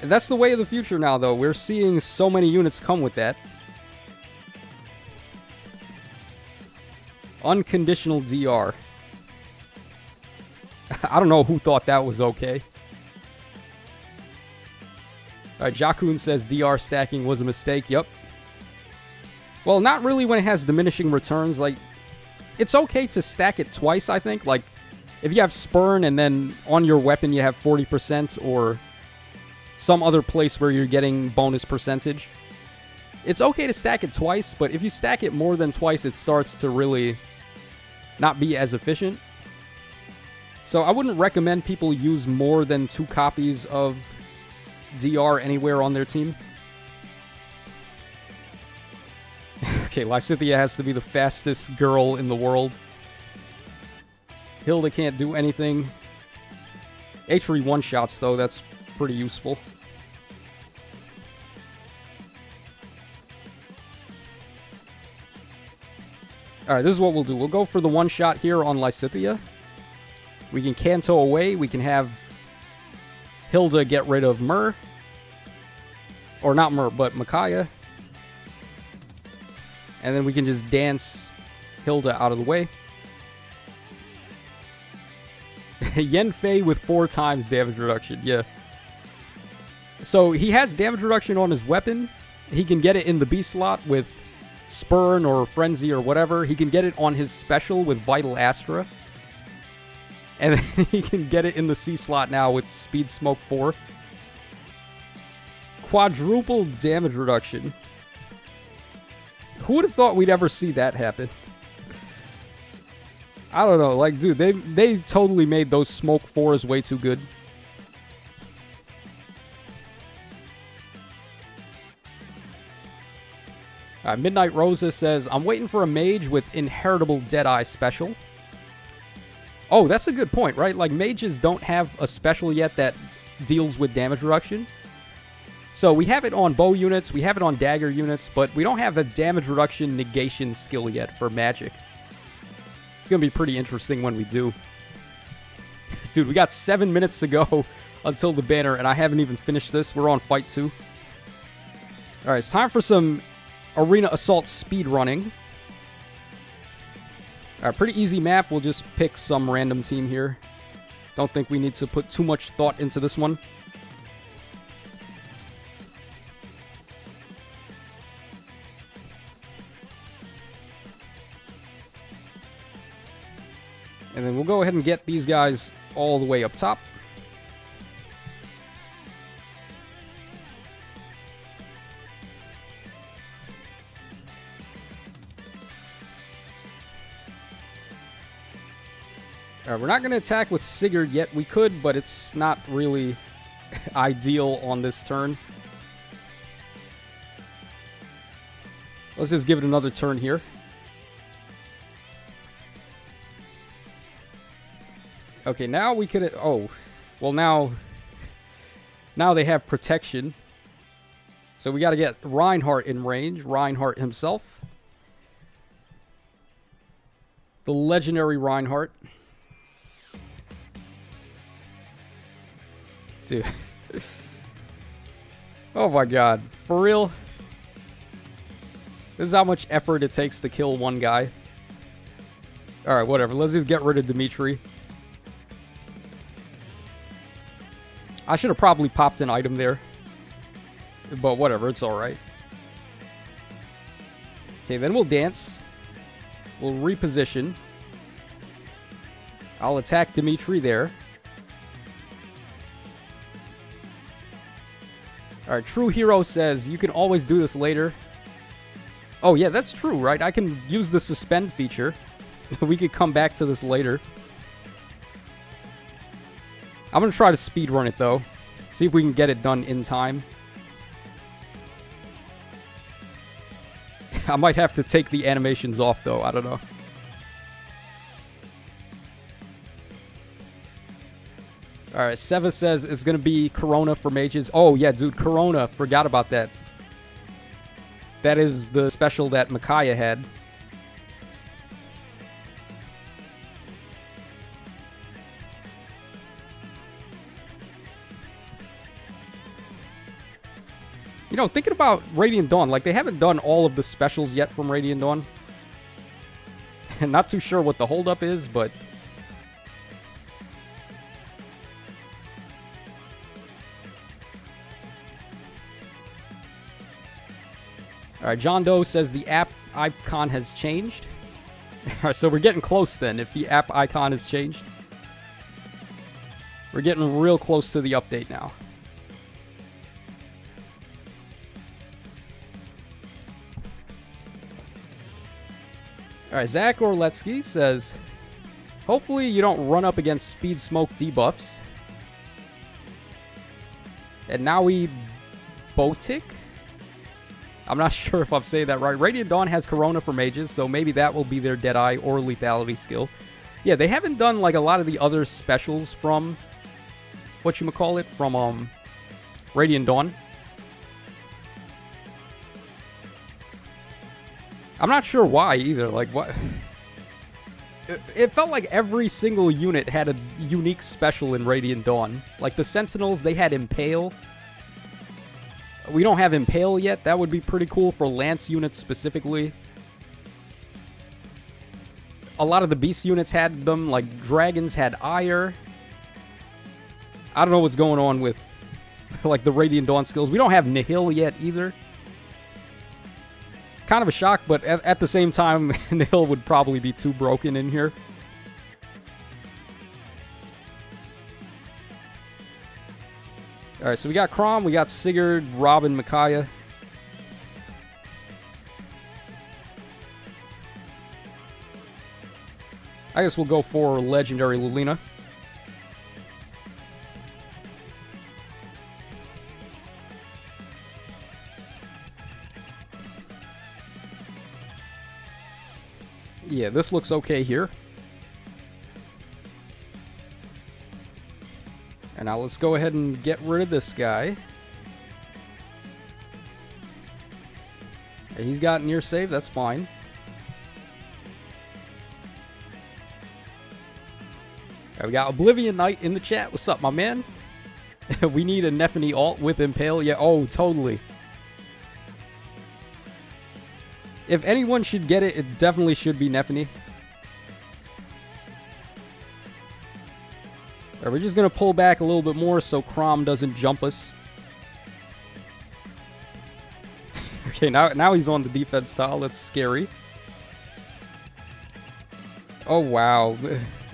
That's the way of the future now, though. We're seeing so many units come with that. Unconditional DR. I don't know who thought that was okay. Alright, Jakun says DR stacking was a mistake. Yup. Well, not really when it has diminishing returns. Like, it's okay to stack it twice, I think. Like, if you have Spurn and then on your weapon you have 40% or some other place where you're getting bonus percentage. It's okay to stack it twice, but if you stack it more than twice, it starts to really not be as efficient. So I wouldn't recommend people use more than 2 copies of DR anywhere on their team. Okay, Letizia has to be the fastest girl in the world. Hilda can't do anything. H3 one-shots, though. That's pretty useful. Alright, this is what we'll do. We'll go for the one-shot here on Letizia. We can Kanto away. We can have Hilda get rid of Myrrh. Or not Myrrh, but Micaiah. And then we can just dance Hilda out of the way. Yenfei with 4 times damage reduction. Yeah. So he has damage reduction on his weapon. He can get it in the B slot with Spurn or Frenzy or whatever. He can get it on his special with Vital Astra. And then he can get it in the C slot now with Speed Smoke 4. Quadruple damage reduction. Who would have thought we'd ever see that happen? I don't know. Like, dude, they totally made those Smoke 4s way too good. Midnight Rosa says, I'm waiting for a mage with Inheritable Deadeye special. Oh, that's a good point, right? Like, mages don't have a special yet that deals with damage reduction. So we have it on bow units, we have it on dagger units, but we don't have a damage reduction negation skill yet for magic. It's going to be pretty interesting when we do. Dude, we got 7 minutes to go until the banner, and I haven't even finished this. We're on fight 2. Alright, it's time for some Arena Assault speed running. Alright, pretty easy map. We'll just pick some random team here. Don't think we need to put too much thought into this one. And then we'll go ahead and get these guys all the way up top. We're not going to attack with Sigurd yet. We could, but it's not really ideal on this turn. Let's just give it another turn here. Okay, now we could... Oh, well now they have protection. So we got to get Reinhardt in range. Reinhardt himself. The legendary Reinhardt. Dude. Oh my god. For real? This is how much effort it takes to kill one guy. Alright, whatever. Let's just get rid of Dimitri. I should have probably popped an item there. But whatever, it's alright. Okay, then we'll dance. We'll reposition. I'll attack Dimitri there. Alright, True Hero says, you can always do this later. Oh yeah, that's true, right? I can use the suspend feature. We could come back to this later. I'm going to try to speedrun it, though. See if we can get it done in time. I might have to take the animations off, though. I don't know. Alright, Seva says it's going to be Corona for mages. Oh, yeah, dude, Corona. Forgot about that. That is the special that Micaiah had. You know, thinking about Radiant Dawn, like, they haven't done all of the specials yet from Radiant Dawn. Not too sure what the holdup is, but... Alright, John Doe says the app icon has changed. Alright, so we're getting close then, if the app icon has changed. We're getting real close to the update now. Alright, Zach Orletsky says, hopefully you don't run up against speed smoke debuffs. And now we Botic? I'm not sure if I'm saying that right. Radiant Dawn has Corona for mages, so maybe that will be their Deadeye or Lethality skill. Yeah, they haven't done like a lot of the other specials from whatchamacallit, from Radiant Dawn. I'm not sure why either. Like, what? It felt like every single unit had a unique special in Radiant Dawn. Like the Sentinels, they had Impale. We don't have Impale yet. That would be pretty cool for Lance units specifically. A lot of the Beast units had them. Like Dragons had Ire. I don't know what's going on with like the Radiant Dawn skills. We don't have Nihil yet either. Kind of a shock, but at the same time, Nihil would probably be too broken in here. Alright, so we got Chrom, we got Sigurd, Robin, Micaiah. I guess we'll go for Legendary Lulina. Yeah, this looks okay here. And now let's go ahead and get rid of this guy. He's got near save, that's fine. We got Oblivion Knight in the chat. What's up, my man? We need a Nephany alt with Impale. Yeah, oh, totally. If anyone should get it, it definitely should be Nephany. Right, we're just going to pull back a little bit more so Chrom doesn't jump us. Okay, now he's on the defense tile. That's scary. Oh, wow.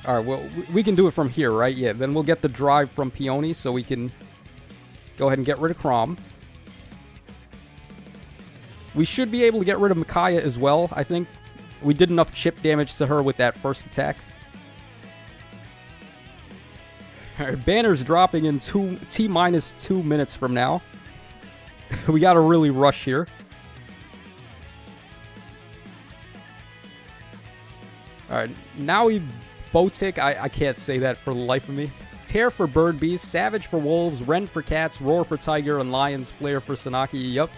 Alright, well, we can do it from here, right? Yeah, then we'll get the drive from Peony so we can go ahead and get rid of Chrom. We should be able to get rid of Micaiah as well, I think. We did enough chip damage to her with that first attack. Alright, Banner's dropping in T-minus 2 minutes from now. We gotta really rush here. Alright, now we Botic, I can't say that for the life of me. Tear for Bird Beast, Savage for Wolves, Rend for Cats, Roar for Tiger, and Lions, Flare for Sanaki. Yup.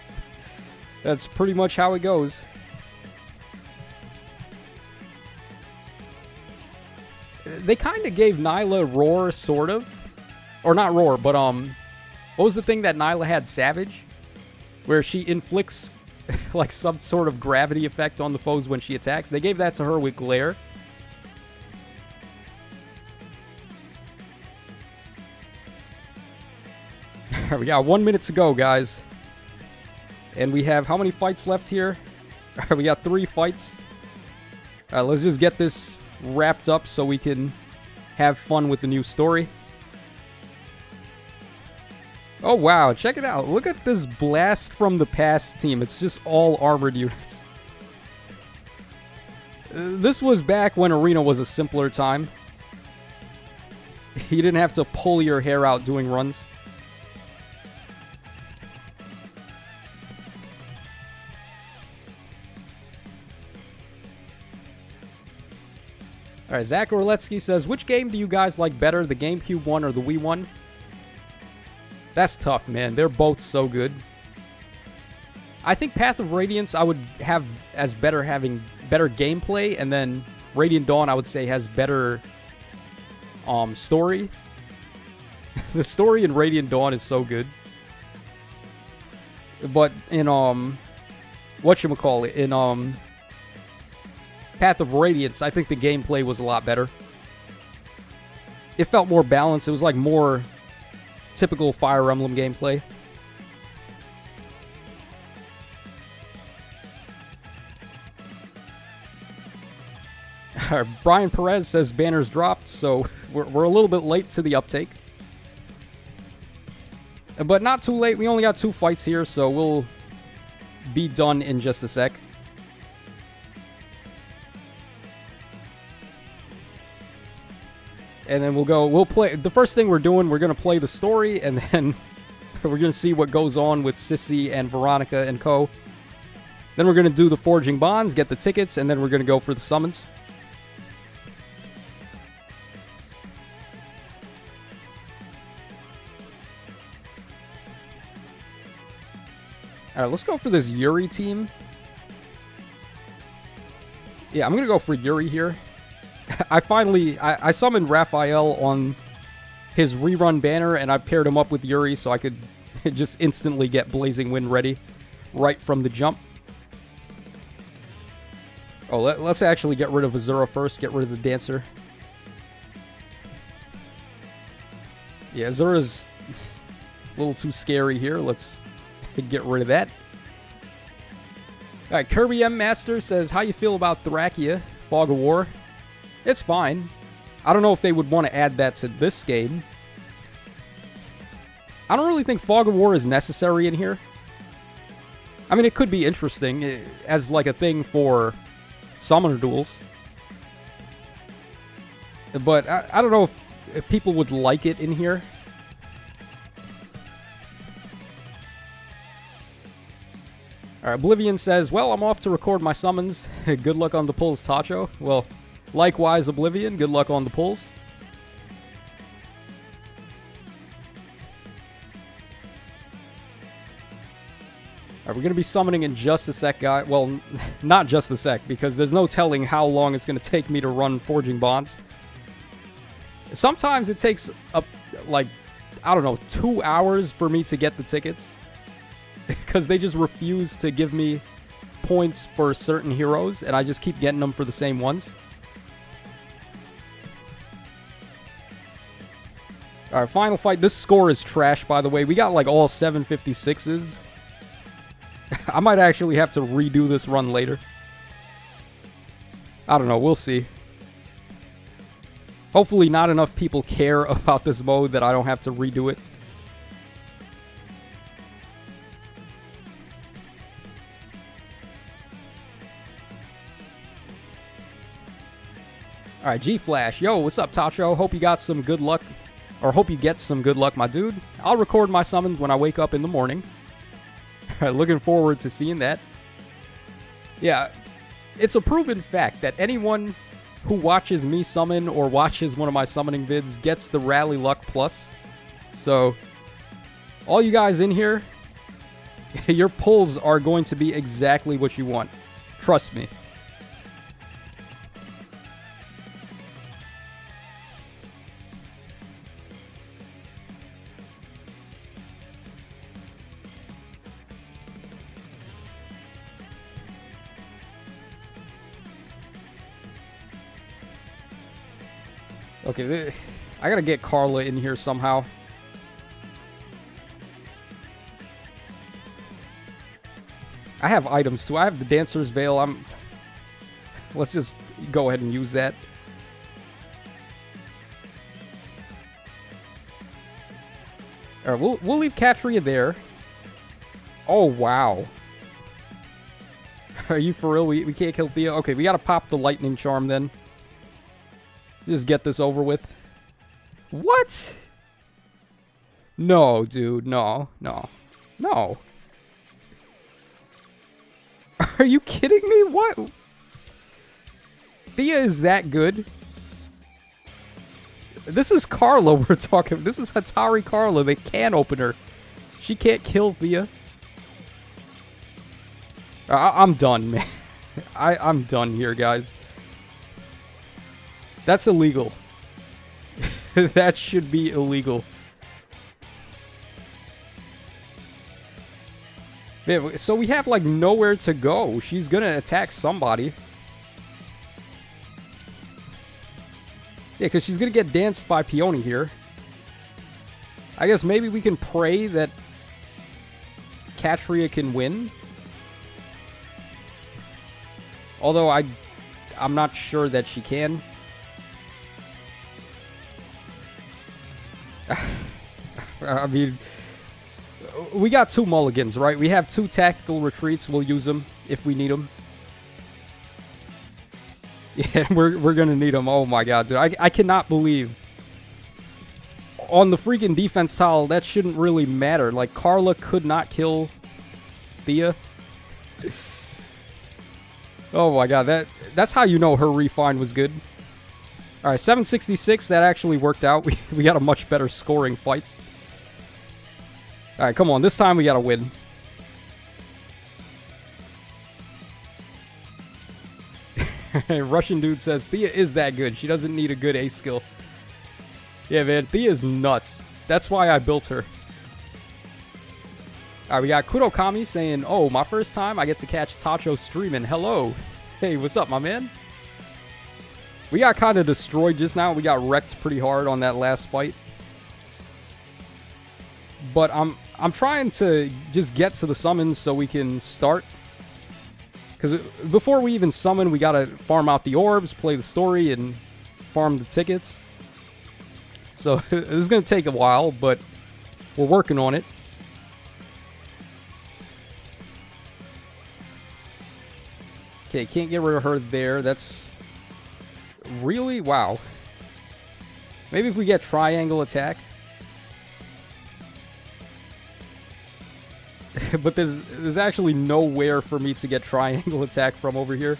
That's pretty much how it goes. They kind of gave Nyla Roar, sort of. Or not Roar, but, what was the thing that Nyla had? Savage? Where she inflicts, like, some sort of gravity effect on the foes when she attacks. They gave that to her with Glare. We got 1 minute to go, guys. And we have how many fights left here? We got 3 fights. Let's just get this wrapped up so we can have fun with the new story. Oh, wow. Check it out. Look at this Blast from the Past team. It's just all armored units. This was back when Arena was a simpler time. You didn't have to pull your hair out doing runs. Alright, Zach Orletsky says, which game do you guys like better, the GameCube one or the Wii one? That's tough, man. They're both so good. I think Path of Radiance I would have as having better gameplay, and then Radiant Dawn I would say has better story. The story in Radiant Dawn is so good. But in whatchamacallit, in Path of Radiance, I think the gameplay was a lot better. It felt more balanced. It was like more typical Fire Emblem gameplay. Brian Perez says Banner's dropped, so we're a little bit late to the uptake. But not too late. We only got 2 fights here, so we'll be done in just a sec. And then we'll play, the first thing we're doing, we're going to play the story, and then we're going to see what goes on with Sissy and Veronica and co. Then we're going to do the Forging Bonds, get the tickets, and then we're going to go for the summons. Alright, let's go for this Yuri team. Yeah, I'm going to go for Yuri here. I summoned Raphael on his rerun banner, and I paired him up with Yuri so I could just instantly get Blazing Wind ready right from the jump. Oh, let's actually get rid of Azura first, get rid of the Dancer. Yeah, Azura's a little too scary here. Let's get rid of that. Alright, Kirby M. Master says, how you feel about Thrakia, Fog of War? It's fine. I don't know if they would want to add that to this game. I don't really think Fog of War is necessary in here. I mean, it could be interesting as like a thing for summoner duels. But I don't know if people would like it in here. Alright, Oblivion says, well, I'm off to record my summons. Good luck on the pulls, Tacho. Well, likewise, Oblivion. Good luck on the pulls. Alright, we're going to be summoning in just a sec, guys. Well, not just a sec, because there's no telling how long it's going to take me to run Forging Bonds. Sometimes it takes, like, I don't know, 2 hours for me to get the tickets. Because they just refuse to give me points for certain heroes, and I just keep getting them for the same ones. Alright, final fight. This score is trash, by the way. We got like all 756s. I might actually have to redo this run later. I don't know. We'll see. Hopefully not enough people care about this mode that I don't have to redo it. Alright, G-Flash. Yo, what's up, Tacho? Hope you got some good luck. Or hope you get some good luck, my dude. I'll record my summons when I wake up in the morning. Looking forward to seeing that. Yeah, it's a proven fact that anyone who watches me summon or watches one of my summoning vids gets the Rally Luck Plus. So, all you guys in here, your pulls are going to be exactly what you want. Trust me. Okay, I gotta get Carla in here somehow. I have items too. I have the Dancer's Veil. Let's just go ahead and use that. Alright, we'll leave Katria there. Oh, wow. Are you for real? We can't kill Thea? Okay, we gotta pop the Lightning Charm then. Just get this over with. What? No, dude. No. Are you kidding me? What? Thea is that good? This is Carla we're talking. This is Hatari Carla, the can opener. She can't kill Thea. I'm done, man. I'm done here, guys. That's illegal. That should be illegal. Man, so we have, like, nowhere to go. She's gonna attack somebody. Yeah, because she's gonna get danced by Peony here. I guess maybe we can pray that Katria can win. Although I'm not sure that she can. I mean, we got 2 mulligans, right? We have 2 tactical retreats. We'll use them if we need them. Yeah, we're gonna need them. Oh my god, dude. I cannot believe. On the freaking defense tile, that shouldn't really matter. Like, Carla could not kill Thea. Oh my god, that's how you know her refine was good. Alright, 766, that actually worked out. We got a much better scoring fight. Alright, come on, this time we gotta win. Russian dude says, Thea is that good. She doesn't need a good ace skill. Yeah, man, Thea's nuts. That's why I built her. Alright, we got Kudokami saying, oh, my first time I get to catch Tacho streaming. Hello. Hey, what's up, my man? We got kind of destroyed just now. We got wrecked pretty hard on that last fight. But I'm trying to just get to the summons so we can start. Because before we even summon, we gotta farm out the orbs, play the story, and farm the tickets. So this is gonna take a while, but We're working on it. Okay, can't get rid of her there. That's really... Wow. Maybe if we get triangle attack. But there's actually nowhere for me to get triangle attack from over here.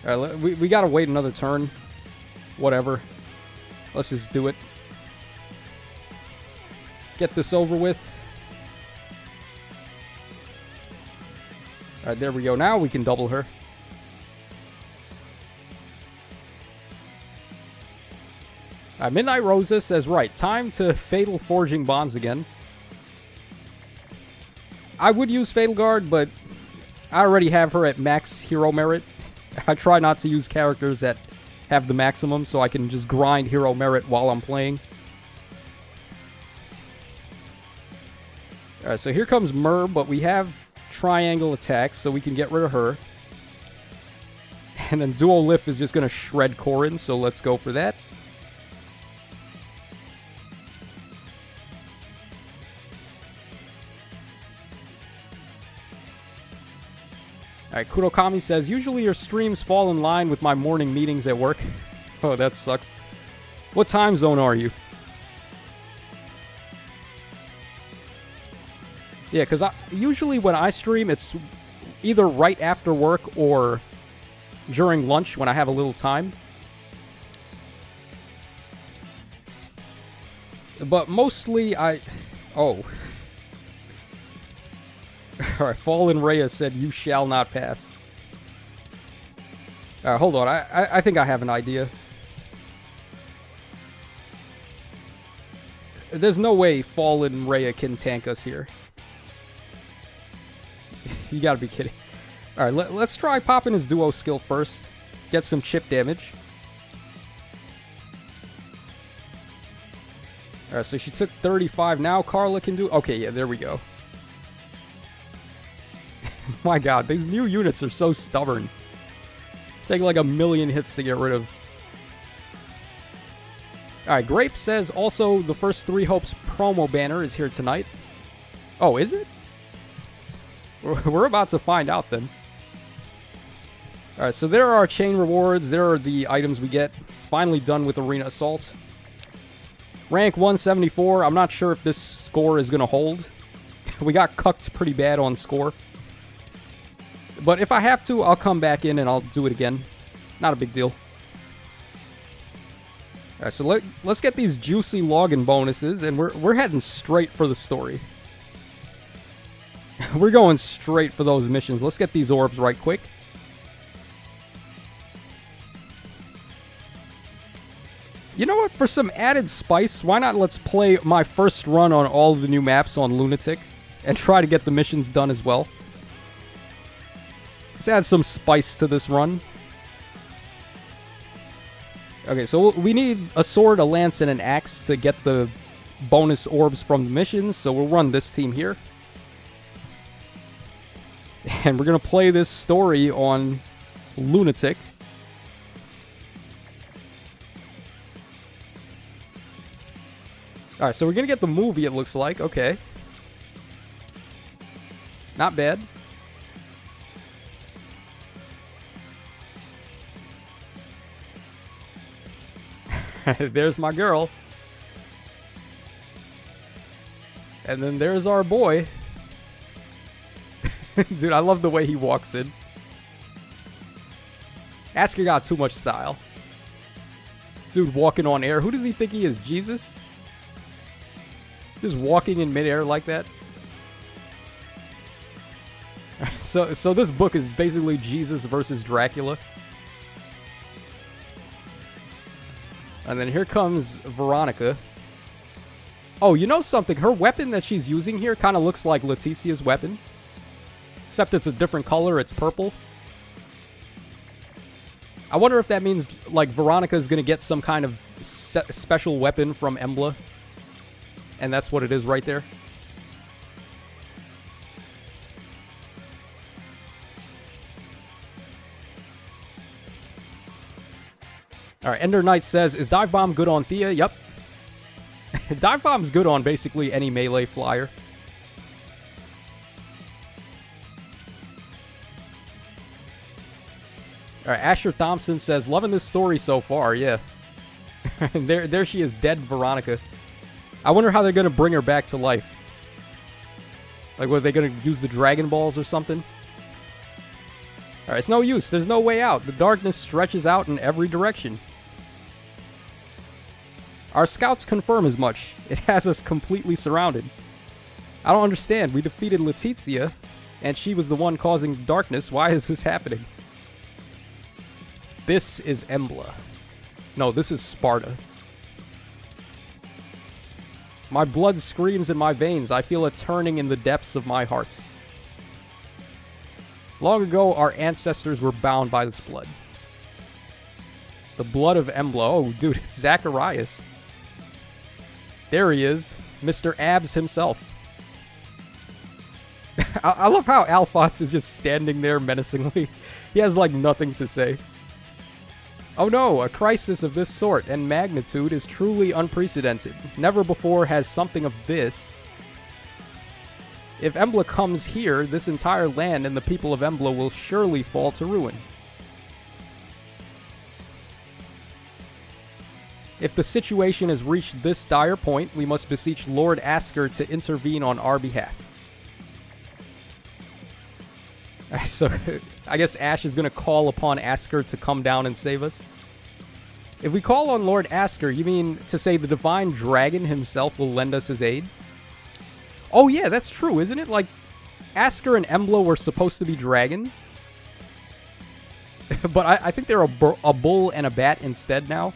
Alright, we gotta wait another turn. Whatever. Let's just do it. Get this over with. Alright, there we go. Now we can double her. Midnight Rosa says, right, time to Fatal Forging Bonds again. I would use Fatal Guard, but I already have her at max hero merit. I try not to use characters that have the maximum, so I can just grind hero merit while I'm playing. Alright, so here comes Mer, but we have triangle attacks, so we can get rid of her. And then Duo Lift is just going to shred Corrin, so let's go for that. Alright, Kudokami says, usually your streams fall in line with my morning meetings at work. Oh, that sucks. What time zone are you? Yeah, because usually when I stream, it's either right after work or during lunch when I have a little time. But mostly Oh. Alright, Fallen Rhea said, you shall not pass. Alright, hold on. I think I have an idea. There's no way Fallen Rhea can tank us here. You gotta be kidding. Alright, let's try popping his duo skill first. Get some chip damage. Alright, so she took 35. Now Carla can do... Okay, yeah, there we go. My god, these new units are so stubborn. Take like 1,000,000 hits to get rid of. Alright, Grape says, also, the first 3 Hopes promo banner is here tonight. Oh, is it? We're about to find out then. Alright, so there are our chain rewards. There are the items we get. Finally done with Arena Assault. Rank 174. I'm not sure if this score is going to hold. We got cucked pretty bad on score. But if I have to, I'll come back in and I'll do it again. Not a big deal. Alright, so let's get these juicy login bonuses, and we're heading straight for the story. We're going straight for those missions. Let's get these orbs right quick. You know what? For some added spice, why not let's play my first run on all of the new maps on Lunatic and try to get the missions done as well. Let's add some spice to this run. Okay, so we need a sword, a lance, and an axe to get the bonus orbs from the missions, so we'll run this team here. And we're going to play this story on Lunatic. Alright, so we're going to get the movie, it looks like. Okay. Not bad. There's my girl. And then there's our boy. Dude, I love the way he walks in. Asker got too much style. Dude, walking on air. Who does he think he is? Jesus? Just walking in midair like that? So this book is basically Jesus versus Dracula. And then here comes Veronica. Oh, you know something? Her weapon that she's using here kind of looks like Letizia's weapon. Except it's a different color. It's purple. I wonder if that means, like, Veronica is going to get some kind of special weapon from Emblem. And that's what it is right there. Alright, Ender Knight says, is Dive Bomb good on Thea? Yep. Dive Bomb's good on basically any melee flyer. Alright, Asher Thompson says, loving this story so far, yeah. there she is, dead Veronica. I wonder how they're going to bring her back to life. Like, what, are they going to use the Dragon Balls or something? Alright, it's no use. There's no way out. The darkness stretches out in every direction. Our scouts confirm as much. It has us completely surrounded. I don't understand. We defeated Letizia, and she was the one causing darkness. Why is this happening? This is Emblem. No, this is Sparta. My blood screams in my veins. I feel a turning in the depths of my heart. Long ago, our ancestors were bound by this blood. The blood of Emblem. Oh, dude, it's Zacharias. There he is. Mr. Abs himself. I love how Alphonse is just standing there menacingly. He has, like, nothing to say. Oh no, a crisis of this sort and magnitude is truly unprecedented. Never before has something of this. If Emblem comes here, this entire land and the people of Emblem will surely fall to ruin. If the situation has reached this dire point, we must beseech Lord Asker to intervene on our behalf. So, I guess Ash is going to call upon Asker to come down and save us. If we call on Lord Asker, you mean to say the Divine Dragon himself will lend us his aid? Oh yeah, that's true, isn't it? Like, Asker and Emblem were supposed to be dragons. But I think they're a bull and a bat instead now.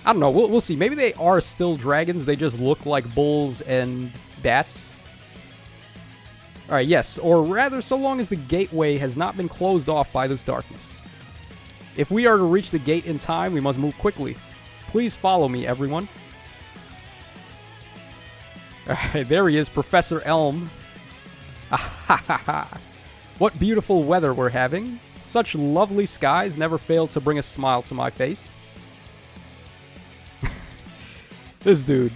I don't know, we'll see. Maybe they are still dragons, they just look like bulls and bats. Alright, yes, or rather, so long as the gateway has not been closed off by this darkness. If we are to reach the gate in time, we must move quickly. Please follow me, everyone. Alright, there he is, Professor Elm. What beautiful weather we're having. Such lovely skies never fail to bring a smile to my face. This dude.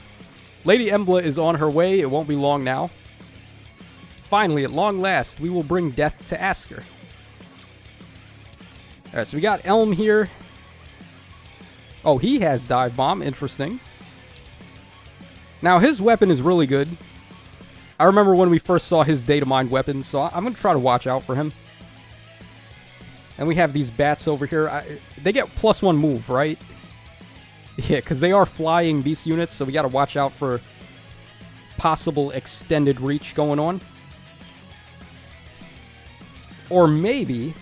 Lady Emblem is on her way, it won't be long now. Finally, at long last, we will bring death to Asker. Alright, so we got Elm here. Oh, he has Dive Bomb. Interesting. Now, his weapon is really good. I remember when we first saw his data mine weapon, so I'm going to try to watch out for him. And we have these bats over here. They get +1 move, right? Yeah, because they are flying beast units, so we got to watch out for possible extended reach going on. Or maybe,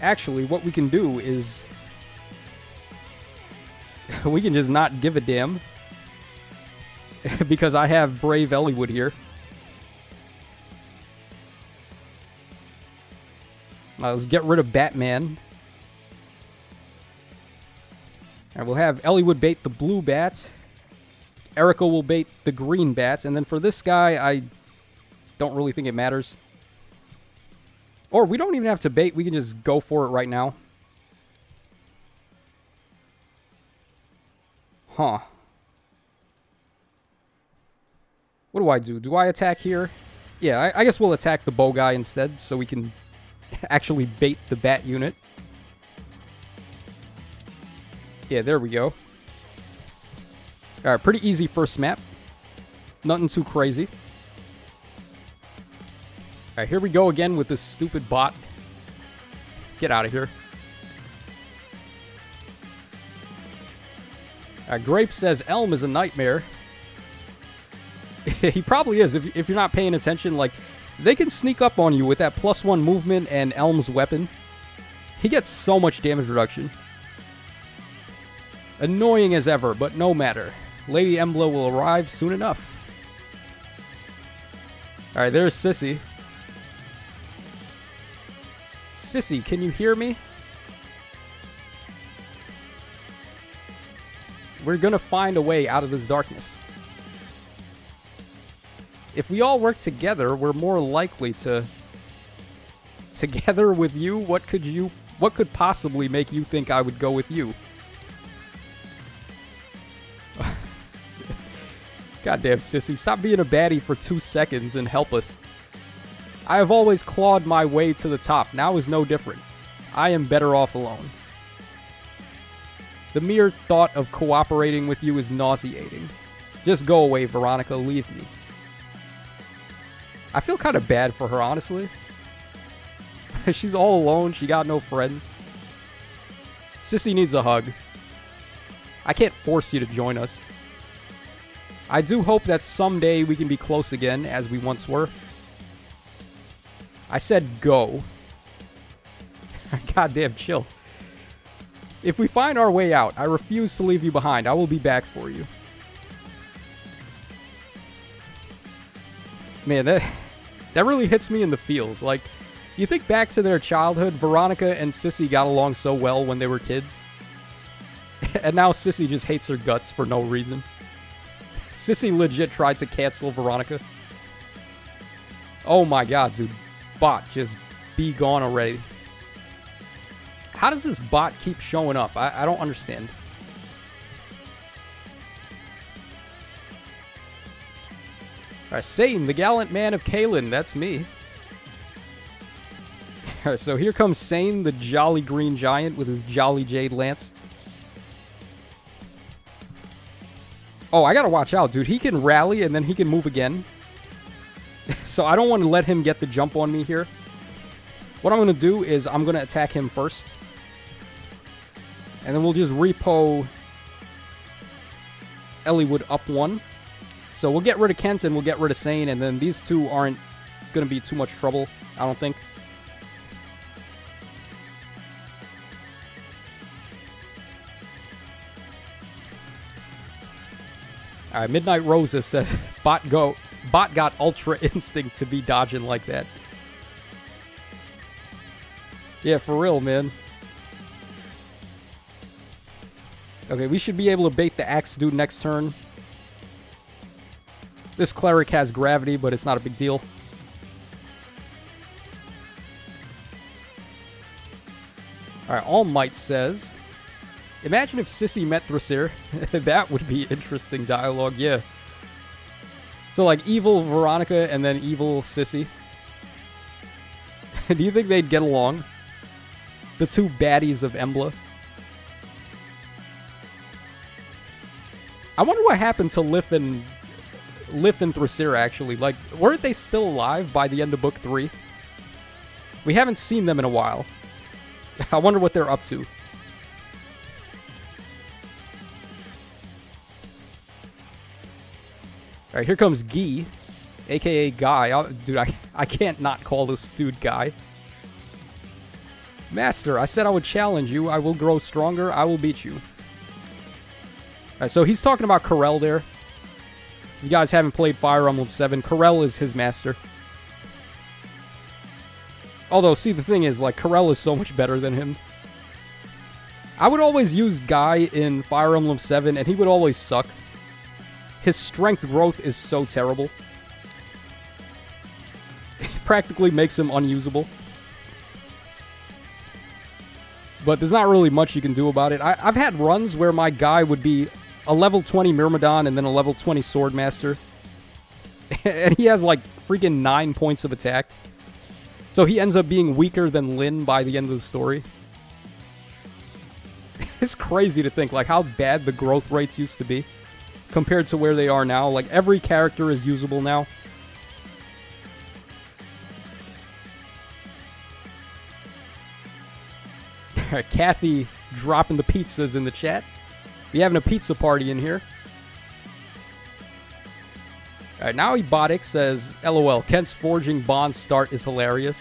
actually, what we can do is we can just not give a damn because I have Brave Eliwood here. Let's get rid of Batman. Alright, we'll have Eliwood bait the blue bats. Erica will bait the green bats. And then for this guy, I don't really think it matters. Or we don't even have to bait. We can just go for it right now. Huh. What do I do? Do I attack here? Yeah, I guess we'll attack the bow guy instead so we can actually bait the bat unit. Yeah, there we go. Alright, pretty easy first map. Nothing too crazy. Alright, here we go again with this stupid bot. Get out of here. Grape says Elm is a nightmare. He probably is. If you're not paying attention, like, they can sneak up on you with that +1 movement and Elm's weapon. He gets so much damage reduction. Annoying as ever, but no matter. Lady Emblem will arrive soon enough. Alright, there's Sissy. Sissy, can you hear me? We're gonna find a way out of this darkness. If we all work together, we're more likely to... Together with you, what could you What could possibly make you think I would go with you? Goddamn, sissy. Stop being a baddie for 2 seconds and help us. I have always clawed my way to the top. Now is no different. I am better off alone. The mere thought of cooperating with you is nauseating. Just go away, Veronica. Leave me. I feel kind of bad for her, honestly. She's all alone. She got no friends. Sissy needs a hug. I can't force you to join us. I do hope that someday we can be close again, as we once were. I said go. Goddamn, chill. If we find our way out, I refuse to leave you behind. I will be back for you. Man, that really hits me in the feels. Like, you think back to their childhood, Veronica and Sissy got along so well when they were kids. And now Sissy just hates her guts for no reason. Sissy legit tried to cancel Veronica. Oh my god, dude. Bot, just be gone already. How does this bot keep showing up? I don't understand. Alright, Satan, the gallant man of Kalen. That's me. Alright, so here comes Sane, the jolly green giant with his jolly jade lance. Oh, I gotta watch out, dude. He can rally and then he can move again. So I don't want to let him get the jump on me here. What I'm going to do is I'm going to attack him first. And then we'll just repo Elliewood up 1. So we'll get rid of Kent and we'll get rid of Sane. And then these two aren't going to be too much trouble, I don't think. Alright, Midnight Rosa says, Bot got Ultra Instinct to be dodging like that. Yeah, for real, man. Okay, we should be able to bait the Axe Dude next turn. This Cleric has gravity, but it's not a big deal. Alright, All Might says, imagine if Sissy met Thrassir. That would be interesting dialogue, yeah. So, like, evil Veronica and then evil Sissy. Do you think they'd get along? The two baddies of Emblem. I wonder what happened to Lif and Thrassir, actually. Like, weren't they still alive by the end of Book 3? We haven't seen them in a while. I wonder what they're up to. Alright, here comes Guy, a.k.a. Guy. Dude, I can't not call this dude Guy. Master, I said I would challenge you. I will grow stronger. I will beat you. Alright, so he's talking about Corel there. You guys haven't played Fire Emblem 7. Corel is his master. Although, see, the thing is, like, Corel is so much better than him. I would always use Guy in Fire Emblem 7, and he would always suck. His strength growth is so terrible. It practically makes him unusable. But there's not really much you can do about it. I've had runs where my guy would be a level 20 Myrmidon and then a level 20 Swordmaster. And he has like freaking 9 points of attack. So he ends up being weaker than Lyn by the end of the story. It's crazy to think like how bad the growth rates used to be compared to where they are now. Like every character is usable now. Kathy dropping the pizzas in the chat. We having a pizza party in here. Alright, now Ebotic says, LOL, Kent's forging bond start is hilarious.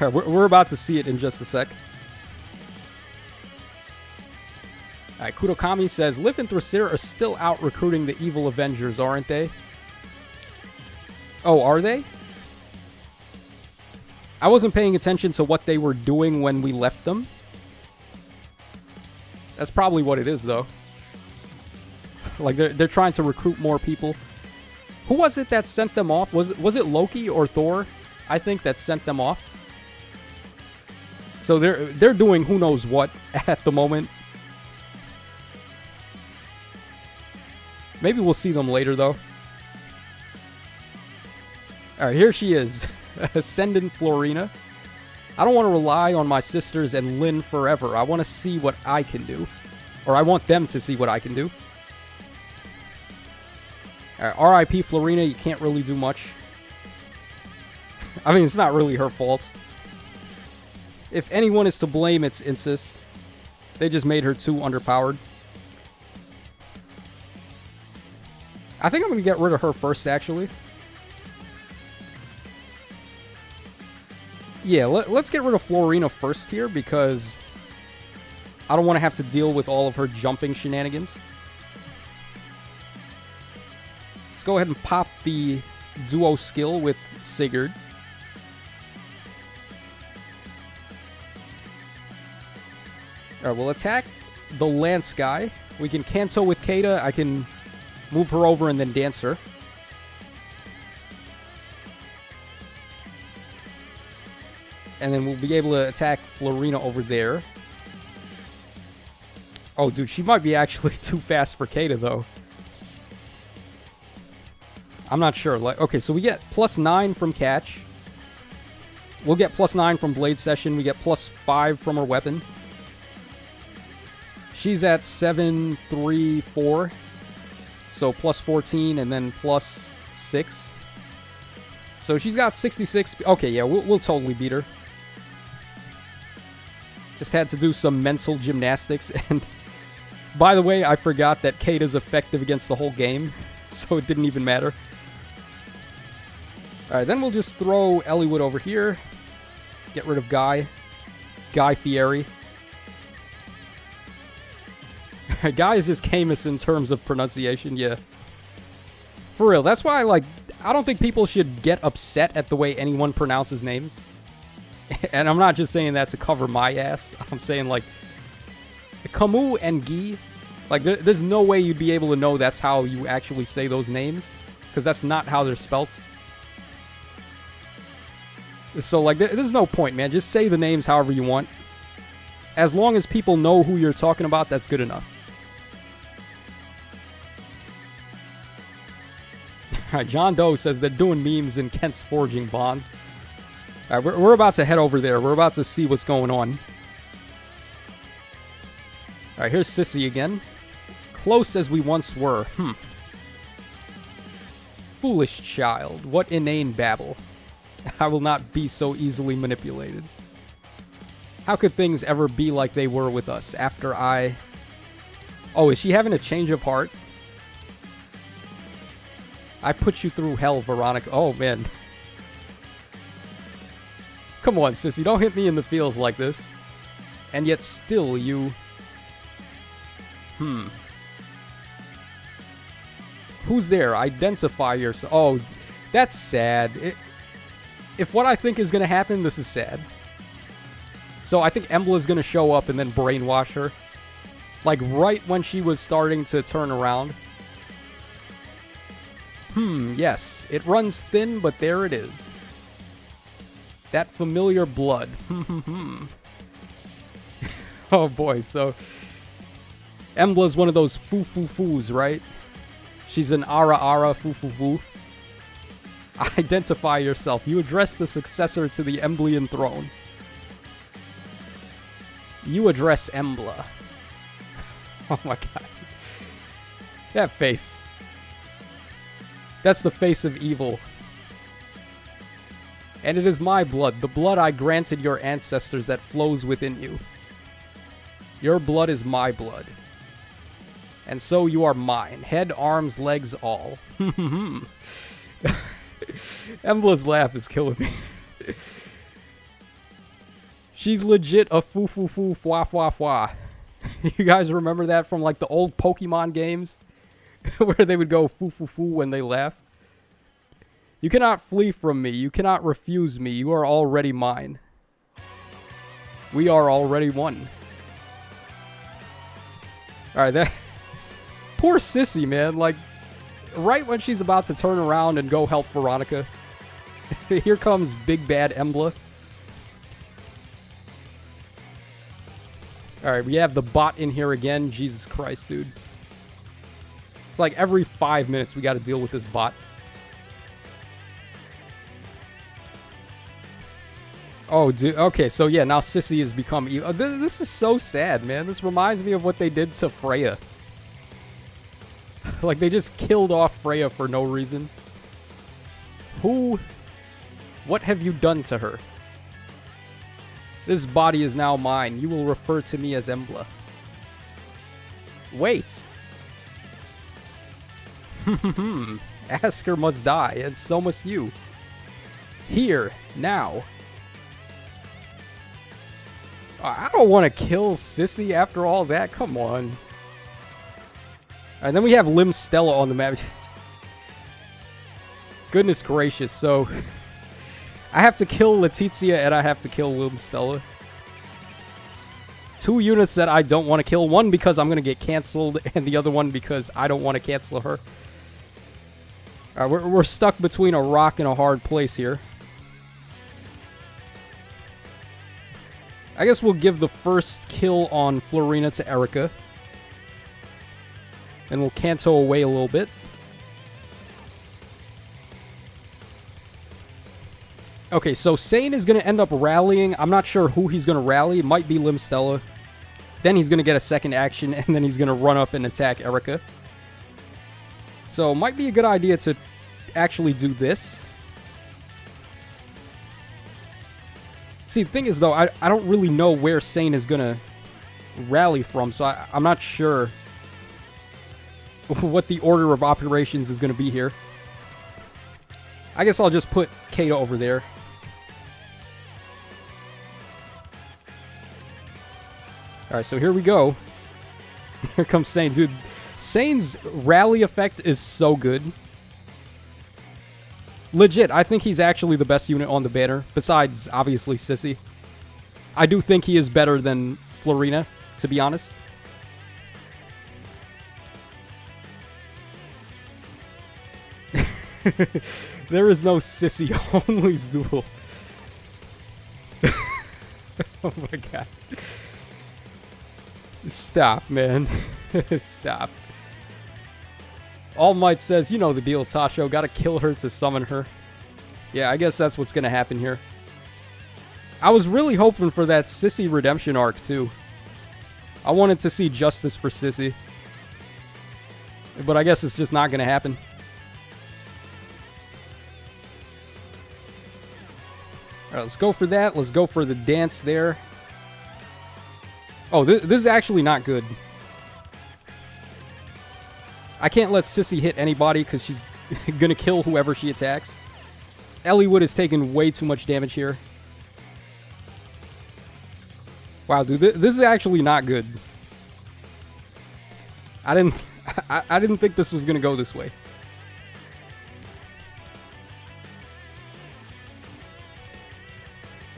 We're about to see it in just a sec. Alright, Kudokami says, Lif and Thrassir are still out recruiting the evil Avengers, aren't they? Oh, are they? I wasn't paying attention to what they were doing when we left them. That's probably what it is, though. Like, they're trying to recruit more people. Who was it that sent them off? Was it Loki or Thor, I think, that sent them off? So they're doing who knows what at the moment. Maybe we'll see them later, though. Alright, here she is. Ascendant Florina. I don't want to rely on my sisters and Lynn forever. I want to see what I can do. Or I want them to see what I can do. Alright, RIP Florina, you can't really do much. I mean, it's not really her fault. If anyone is to blame, it's Insis. They just made her too underpowered. I think I'm going to get rid of her first, actually. Yeah, let's get rid of Florina first here, because I don't want to have to deal with all of her jumping shenanigans. Let's go ahead and pop the duo skill with Sigurd. Alright, we'll attack the Lance guy. We can Kanto with Kata. I can move her over and then dance her. And then we'll be able to attack Florina over there. Oh, dude, she might be actually too fast for Kata, though. I'm not sure. Like, okay, so we get +9 from Catch. We'll get +9 from Blade Session. We get +5 from her weapon. She's at 7, 3, 4. So +14 and then +6. So she's got 66. Okay, yeah, we'll totally beat her. Just had to do some mental gymnastics. And by the way, I forgot that Kata's effective against the whole game. So it didn't even matter. Alright, then we'll just throw Eliwood over here. Get rid of Guy. Guy Fieri. Guy is just Camus in terms of pronunciation, yeah. For real, that's why, like, I don't think people should get upset at the way anyone pronounces names. And I'm not just saying that to cover my ass. I'm saying, like, Camus and Guy, like, there's no way you'd be able to know that's how you actually say those names. Because that's not how they're spelt. So, like, there's no point, man. Just say the names however you want. As long as people know who you're talking about, that's good enough. Alright, John Doe says they're doing memes in Kent's Forging Bonds. Alright, we're about to head over there. We're about to see what's going on. Alright, here's Sissy again. Close as we once were. Foolish child. What inane babble. I will not be so easily manipulated. How could things ever be like they were with us after I... Oh, is she having a change of heart? I put you through hell, Veronica. Oh, man. Come on, sissy. Don't hit me in the feels like this. And yet still you... Who's there? Identify yourself. Oh, that's sad. If what I think is going to happen, this is sad. So I think Embla's going to show up and then brainwash her. Like right when she was starting to turn around. Yes. It runs thin, but there it is. That familiar blood. Oh boy, so... Embla's one of those foo-foo-foos, right? She's an ara-ara foo-foo-foo. Identify yourself. You address the successor to the Emblean throne. You address Embla. Oh my god. That face. That's the face of evil. And it is my blood, the blood I granted your ancestors that flows within you. Your blood is my blood. And so you are mine. Head, arms, legs, all. Embla's laugh is killing me. She's legit a foo-foo-foo, fwa-fwa-fwa. You guys remember that from like the old Pokemon games? Where they would go foo-foo-foo when they laugh? You cannot flee from me. You cannot refuse me. You are already mine. We are already one. Alright, that... Poor Sissy, man. Like, right when she's about to turn around and go help Veronica, here comes Big Bad Embla. Alright, we have the bot in here again. Jesus Christ, dude. It's like every 5 minutes we gotta deal with this bot. Oh, dude. Okay, so yeah, now Sissy has become evil. This is so sad, man. This reminds me of what they did to Freya. Like, they just killed off Freya for no reason. What have you done to her? This body is now mine. You will refer to me as Emblem. Wait. Asker must die, and so must you. Here, now. I don't want to kill Sissy after all that. Come on. And then we have Lim Stella on the map. Goodness gracious. So, I have to kill Letizia and I have to kill Lim Stella. 2 units that I don't want to kill. One because I'm going to get canceled, and the other one because I don't want to cancel her. Alright, we're stuck between a rock and a hard place here. I guess we'll give the first kill on Florina to Erica. And we'll Kanto away a little bit. Okay, so Sane is going to end up rallying. I'm not sure who he's going to rally. It might be Lim Stella. Then he's going to get a second action, and then he's going to run up and attack Erica. So, might be a good idea to actually do this. See, the thing is, though, I don't really know where Sane is going to rally from, so I'm not sure what the order of operations is going to be here. I guess I'll just put Kato over there. Alright, so here we go. Here comes Sane. Dude, Sane's rally effect is so good. Legit, I think he's actually the best unit on the banner, besides, obviously, Sissy. I do think he is better than Florina, to be honest. There is no Sissy, only Zool. Oh my god. Stop, man. Stop. All Might says, you know the deal, Tasho. Gotta kill her to summon her. Yeah, I guess that's what's gonna happen here. I was really hoping for that Sissy redemption arc, too. I wanted to see justice for Sissy. But I guess it's just not gonna happen. Alright, let's go for that. Let's go for the dance there. Oh, this is actually not good. I can't let Sissy hit anybody because she's gonna kill whoever she attacks. Eliwood has taken way too much damage here. Wow, dude, this is actually not good. I didn't think this was gonna go this way.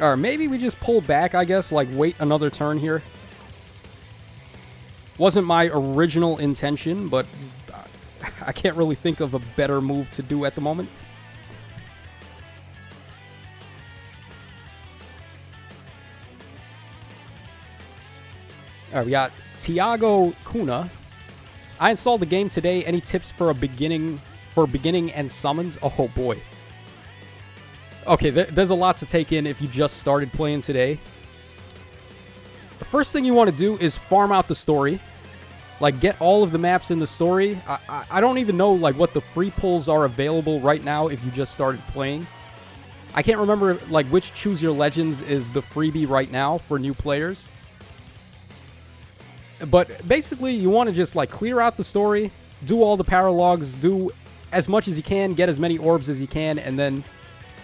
Or maybe we just pull back, I guess, like wait another turn here. Wasn't my original intention, but I can't really think of a better move to do at the moment. Alright, we got Tiago Kuna. I installed the game today. Any tips for beginning and summons? Oh boy. Okay, there's a lot to take in if you just started playing today. The first thing you want to do is farm out the story. Like, get all of the maps in the story. I don't even know, like, what the free pulls are available right now if you just started playing. I can't remember, like, which Choose Your Legends is the freebie right now for new players. But basically, you want to just, like, clear out the story, do all the paralogs, do as much as you can, get as many orbs as you can, and then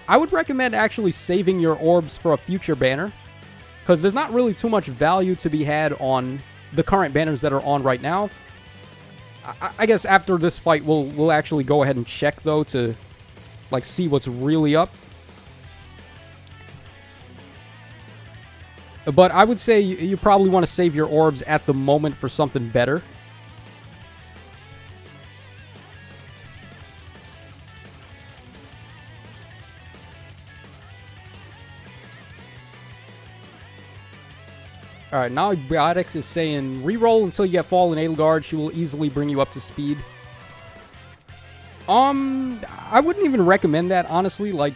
I would recommend actually saving your orbs for a future banner, because there's not really too much value to be had on the current banners that are on right now. I guess after this fight, we'll actually go ahead and check, though, to, like, see what's really up. But I would say you probably want to save your orbs at the moment for something better. Alright, now Biotics is saying, reroll until you get Fallen Edelgard. She will easily bring you up to speed. I wouldn't even recommend that, honestly. Like,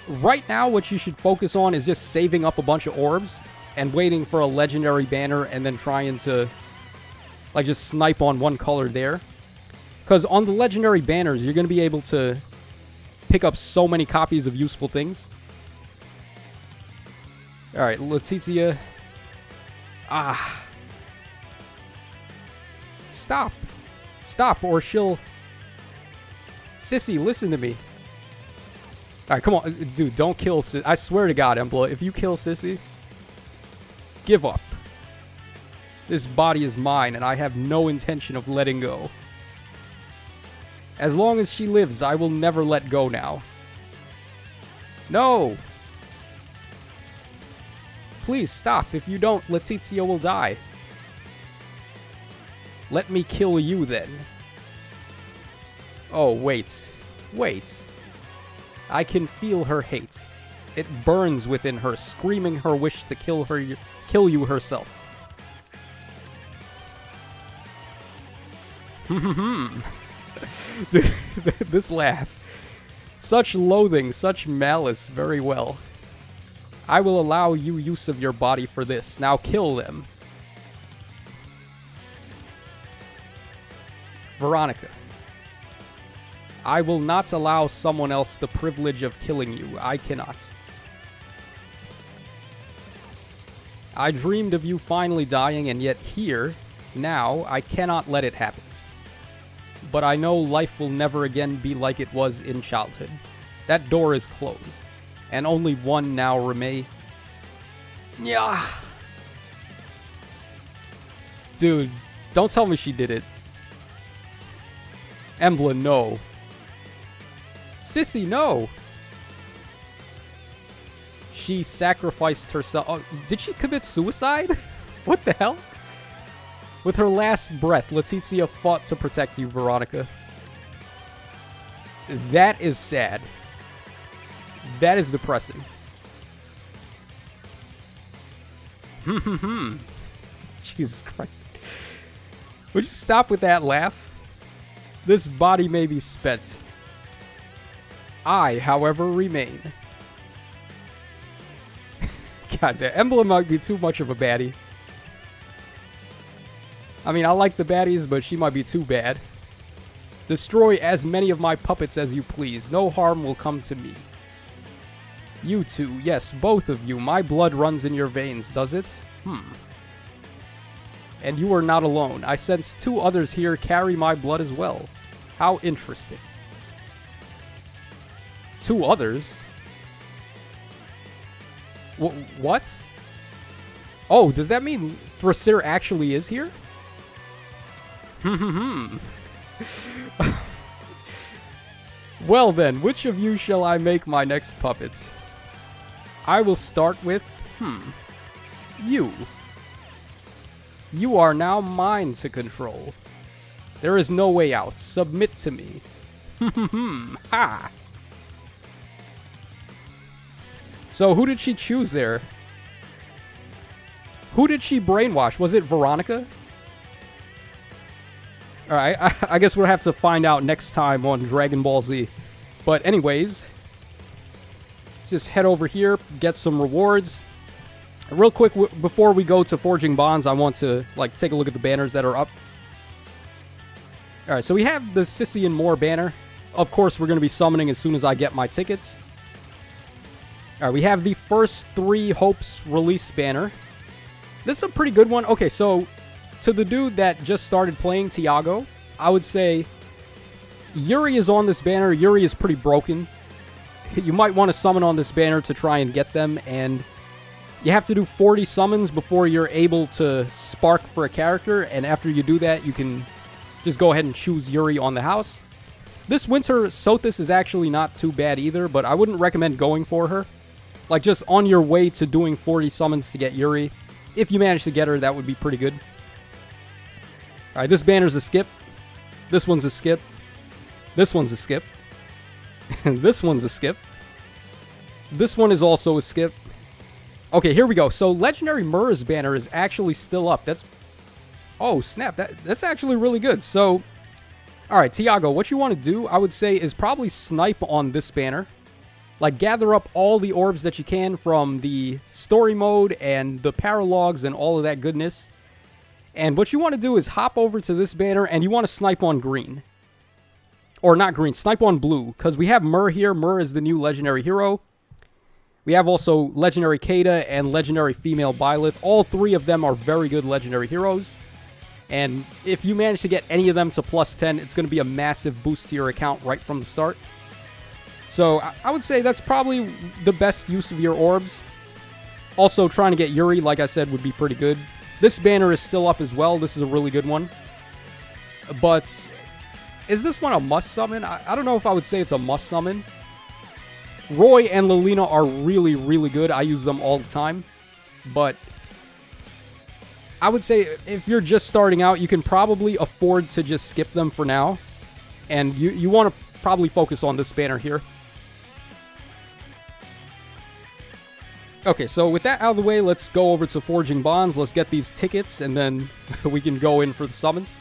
right now, what you should focus on is just saving up a bunch of orbs and waiting for a legendary banner and then trying to, like, just snipe on one color there. Because on the legendary banners, you're going to be able to pick up so many copies of useful things. Alright, Letizia. Ah. Stop. Stop, or she'll... Sissy, listen to me. Alright, come on. Dude, don't kill Sissy. I swear to God, Emblem, if you kill Sissy, give up. This body is mine, and I have no intention of letting go. As long as she lives, I will never let go now. No! Please stop. If you don't, Letizia will die. Let me kill you then. Oh, wait. Wait. I can feel her hate. It burns within her, screaming her wish to kill you herself. Dude, this laugh. Such loathing, such malice, very well. I will allow you use of your body for this. Now kill them. Veronica. I will not allow someone else the privilege of killing you. I cannot. I dreamed of you finally dying, and yet here, now, I cannot let it happen. But I know life will never again be like it was in childhood. That door is closed. And only one now remain. Yeah. Dude, don't tell me she did it. Emblem, no. Sissy, no. She sacrificed herself. Oh, did she commit suicide? What the hell? With her last breath, Letizia fought to protect you, Veronica. That is sad. That is depressing. Jesus Christ. Would you stop with that laugh? This body may be spent. I, however, remain. God damn, Emblem might be too much of a baddie. I mean, I like the baddies, but she might be too bad. Destroy as many of my puppets as you please. No harm will come to me. You two, yes, both of you. My blood runs in your veins, does it? And you are not alone. I sense two others here carry my blood as well. How interesting. Two others? What? Oh, does that mean Thrasir actually is here? Well then, which of you shall I make my next puppet? I will start with, you. You are now mine to control. There is no way out. Submit to me. Ha! So who did she choose there? Who did she brainwash? Was it Veronica? Alright, I guess we'll have to find out next time on Dragon Ball Z. But anyways, just head over here, get some rewards. Real quick, before we go to Forging Bonds, I want to take a look at the banners that are up. Alright, so we have the Sissy and More banner. Of course, we're going to be summoning as soon as I get my tickets. Alright, we have the first 3 Hopes release banner. This is a pretty good one. Okay, so to the dude that just started playing Tiago, I would say Yuri is on this banner. Yuri is pretty broken. You might want to summon on this banner to try and get them, and you have to do 40 summons before you're able to spark for a character, and after you do that, you can just go ahead and choose Yuri on the house. This Winter Sothis is actually not too bad either, but I wouldn't recommend going for her. Like, just on your way to doing 40 summons to get Yuri, if you manage to get her, that would be pretty good. Alright, this banner's a skip. This one's a skip. This one's a skip. And this one's a skip. This one is also a skip. Okay, here we go. So Legendary Murr's banner is actually still up. That's... Oh, snap. That's actually really good. So, all right, Tiago, what you want to do, I would say, is probably snipe on this banner. Like, gather up all the orbs that you can from the story mode and the paralogs and all of that goodness. And what you want to do is hop over to this banner, and you want to snipe on green. Or not green, snipe on blue. Because we have Murr here. Murr is the new legendary hero. We have also Legendary Kada and Legendary Female Byleth. All three of them are very good legendary heroes. And if you manage to get any of them to plus 10, it's going to be a massive boost to your account right from the start. So I would say that's probably the best use of your orbs. Also, trying to get Yuri, like I said, would be pretty good. This banner is still up as well. This is a really good one. But is this one a must summon? I don't know if I would say it's a must summon. Roy and Lilina are really, really good. I use them all the time. But I would say if you're just starting out, you can probably afford to just skip them for now. And you want to probably focus on this banner here. Okay, so with that out of the way, let's go over to Forging Bonds. Let's get these tickets, and then we can go in for the summons.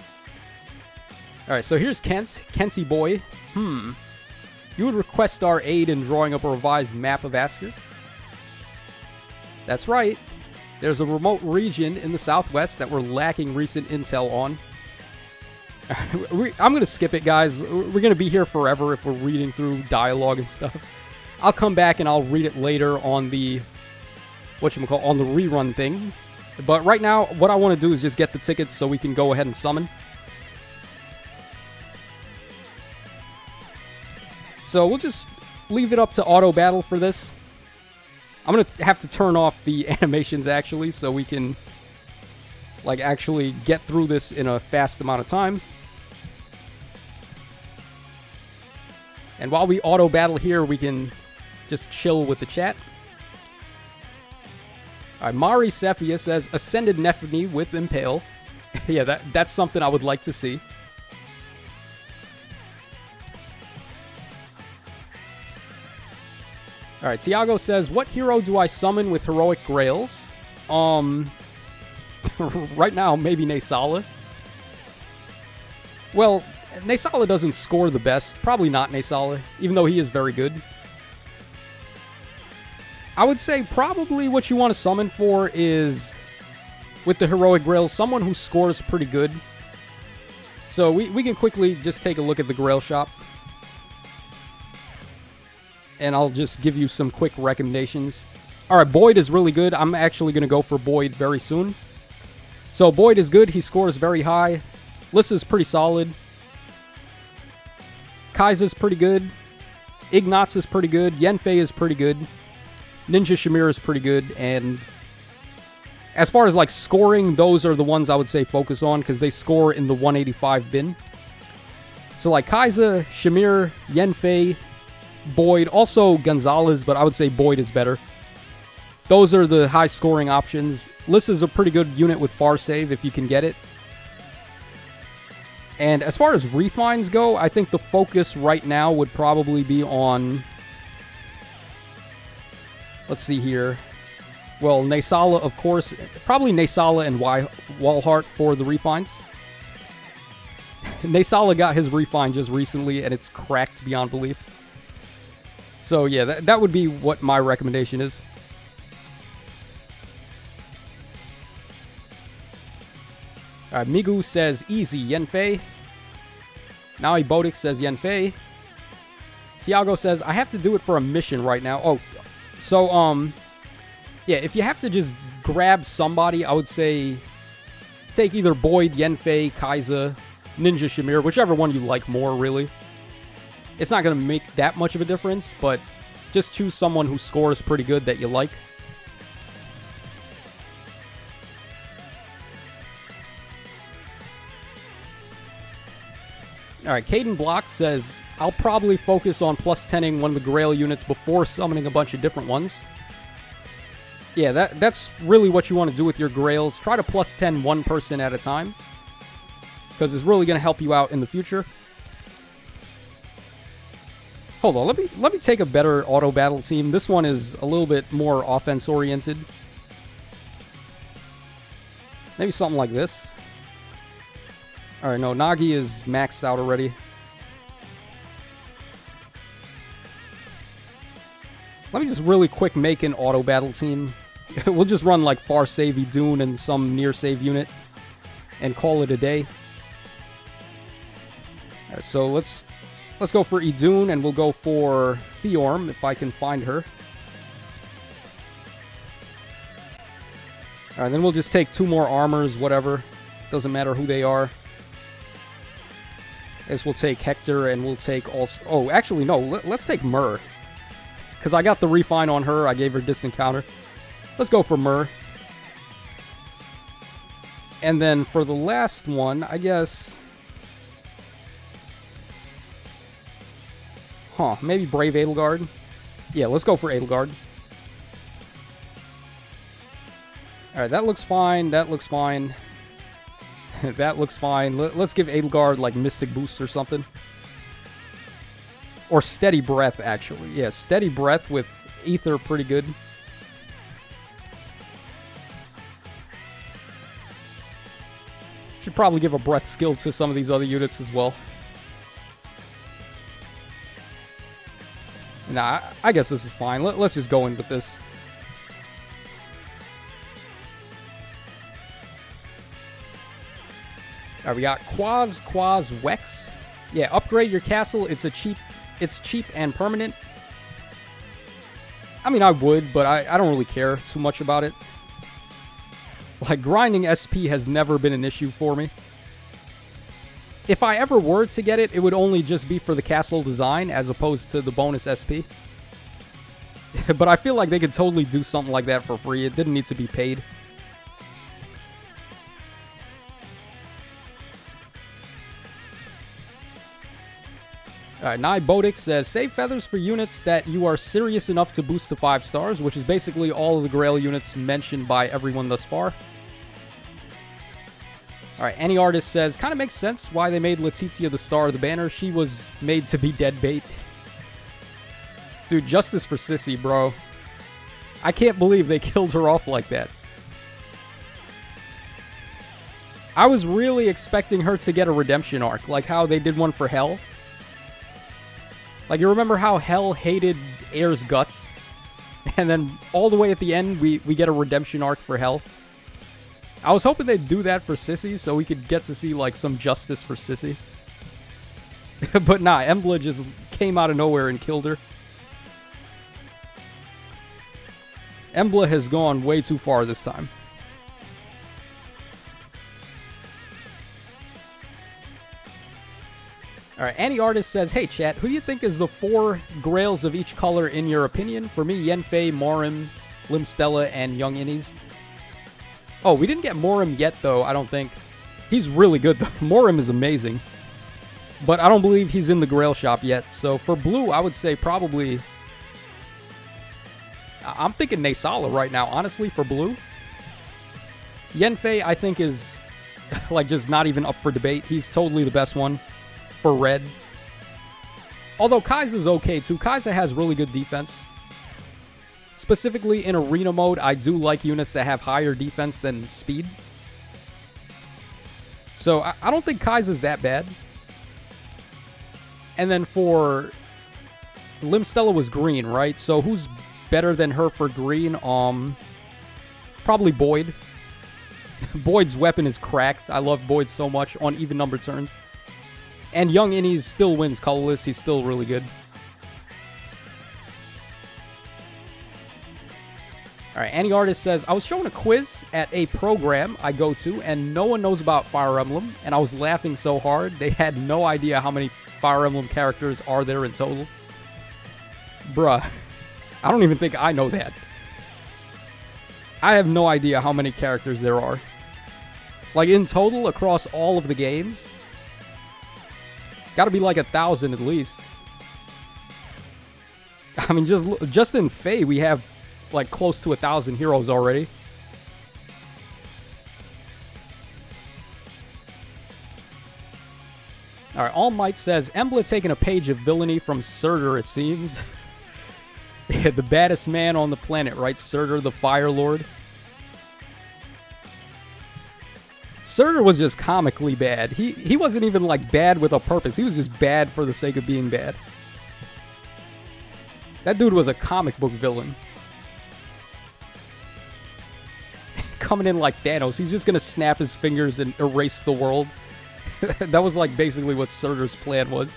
Alright, so here's Kent. Kenty boy. You would request our aid in drawing up a revised map of Asker? That's right. There's a remote region in the southwest that we're lacking recent intel on. I'm going to skip it, guys. We're going to be here forever if we're reading through dialogue and stuff. I'll come back and I'll read it later on the... whatchamacallit, on the rerun thing. But right now, what I want to do is just get the tickets so we can go ahead and summon. So we'll just leave it up to auto battle for this. I'm going to have to turn off the animations actually so we can like actually get through this in a fast amount of time. And while we auto battle here, we can just chill with the chat. Alright, Mari Cephia says, Ascended Nephany with Impale. Yeah, that's something I would like to see. Alright, Tiago says, what hero do I summon with Heroic Grails? Right now, maybe Naysala. Well, Naysala doesn't score the best. Probably not Naysala, even though he is very good. I would say probably what you want to summon for is, with the Heroic Grail, someone who scores pretty good. So we can quickly just take a look at the Grail shop. And I'll just give you some quick recommendations. Alright, Boyd is really good. I'm actually going to go for Boyd very soon. So Boyd is good. He scores very high. Lissa's pretty solid. Kaisa's pretty good. Ignatz is pretty good. Yenfei is pretty good. Ninja Shamir is pretty good, and as far as like scoring, those are the ones I would say focus on because they score in the 185 bin. So like Kaisa, Shamir, Yenfei, Boyd, also Gonzalez, but I would say Boyd is better. Those are the high scoring options. Lissa's a pretty good unit with far save if you can get it. And as far as refines go, I think the focus right now would probably be on... Let's see here. Well, Naysala, of course. Probably Naysala and Walhart for the refines. Naysala got his refine just recently, and it's cracked beyond belief. So, yeah, that would be what my recommendation is. Alright, Migu says, easy, Yenfei. Naoi Bodic says, Yenfei. Tiago says, I have to do it for a mission right now. Oh, so, yeah, if you have to just grab somebody, I would say take either Boyd, Yenfei, Kaisa, Ninja Shamir, whichever one you like more, really. It's not going to make that much of a difference, but just choose someone who scores pretty good that you like. Alright, Caden Block says, I'll probably focus on plus 10ing one of the Grail units before summoning a bunch of different ones. Yeah, that's really what you want to do with your Grails. Try to plus 10 one person at a time, because it's really going to help you out in the future. Hold on, let me take a better auto battle team. This one is a little bit more offense oriented. Maybe something like this. Alright, no, Nagi is maxed out already. Let me just really quick make an auto battle team. We'll just run like Far Save Idun and some near save unit and call it a day. Alright, so let's go for Idun, and we'll go for Theorm if I can find her. Alright, then we'll just take 2 more armors, whatever. Doesn't matter who they are. I guess we'll take Hector, and we'll take also... Oh, actually, no. Let's take Myrrh. Because I got the refine on her. I gave her distant counter. Let's go for Myrrh. And then for the last one, I guess... Huh, maybe Brave Edelgard. Yeah, let's go for Edelgard. Alright, that looks fine. That looks fine. That looks fine. Let's give Edelgard, like, Mystic Boost or something. Or Steady Breath, actually. Yeah, Steady Breath with Aether, pretty good. Should probably give a Breath skill to some of these other units as well. Nah, I guess this is fine. Let's just go in with this. Alright, we got Quaz, Wex. Yeah, upgrade your castle. It's cheap and permanent. I mean, I would, but I don't really care too much about it. Like, grinding SP has never been an issue for me. If I ever were to get it, it would only just be for the castle design as opposed to the bonus SP. But I feel like they could totally do something like that for free. It didn't need to be paid. Alright, Nibodic says, save feathers for units that you are serious enough to boost to 5 stars, which is basically all of the Grail units mentioned by everyone thus far. Alright, Any Artist says, kind of makes sense why they made Letizia the star of the banner. She was made to be dead bait. Dude, justice for Sissy, bro. I can't believe they killed her off like that. I was really expecting her to get a redemption arc, like how they did one for Hell. Like, you remember how Hell hated Air's guts? And then all the way at the end, we get a redemption arc for Hell. I was hoping they'd do that for Sissy, so we could get to see, like, some justice for Sissy. But nah, Emblem just came out of nowhere and killed her. Emblem has gone way too far this time. Alright, Any Artist says, hey chat, who do you think is the 4 grails of each color in your opinion? For me, Yenfei, Morim, Limstella, and Young Innies. Oh, we didn't get Morim yet, though, I don't think. He's really good, though. Morim is amazing. But I don't believe he's in the Grail shop yet. So for blue, I would say probably... I'm thinking Naysala right now, honestly, for blue. Yenfei, I think, is like just not even up for debate. He's totally the best one for red. Although Kai'Sa's okay, too. Kai'Sa has really good defense. Specifically in arena mode, I do like units that have higher defense than speed. So I don't think Kai'Sa's that bad. And then for Limstella was green, right? So who's better than her for green? Probably Boyd. Boyd's weapon is cracked. I love Boyd so much on even number turns. And Young Innies still wins colorless. He's still really good. Alright, Any Artist says, I was showing a quiz at a program I go to, and no one knows about Fire Emblem, and I was laughing so hard, they had no idea how many Fire Emblem characters are there in total. Bruh, I don't even think I know that. I have no idea how many characters there are. Like, in total, across all of the games, gotta be like 1,000 at least. I mean, just in Fae, we have like close to 1,000 heroes already. Alright, All Might says, Embla taking a page of villainy from Surtur, it seems. Yeah, the baddest man on the planet, right? Surtur, the Fire Lord. Surtur was just comically bad. He wasn't even like bad with a purpose. He was just bad for the sake of being bad. That dude was a comic book villain. Coming in like Thanos. He's just gonna snap his fingers and erase the world. That was like basically what Surtur's plan was.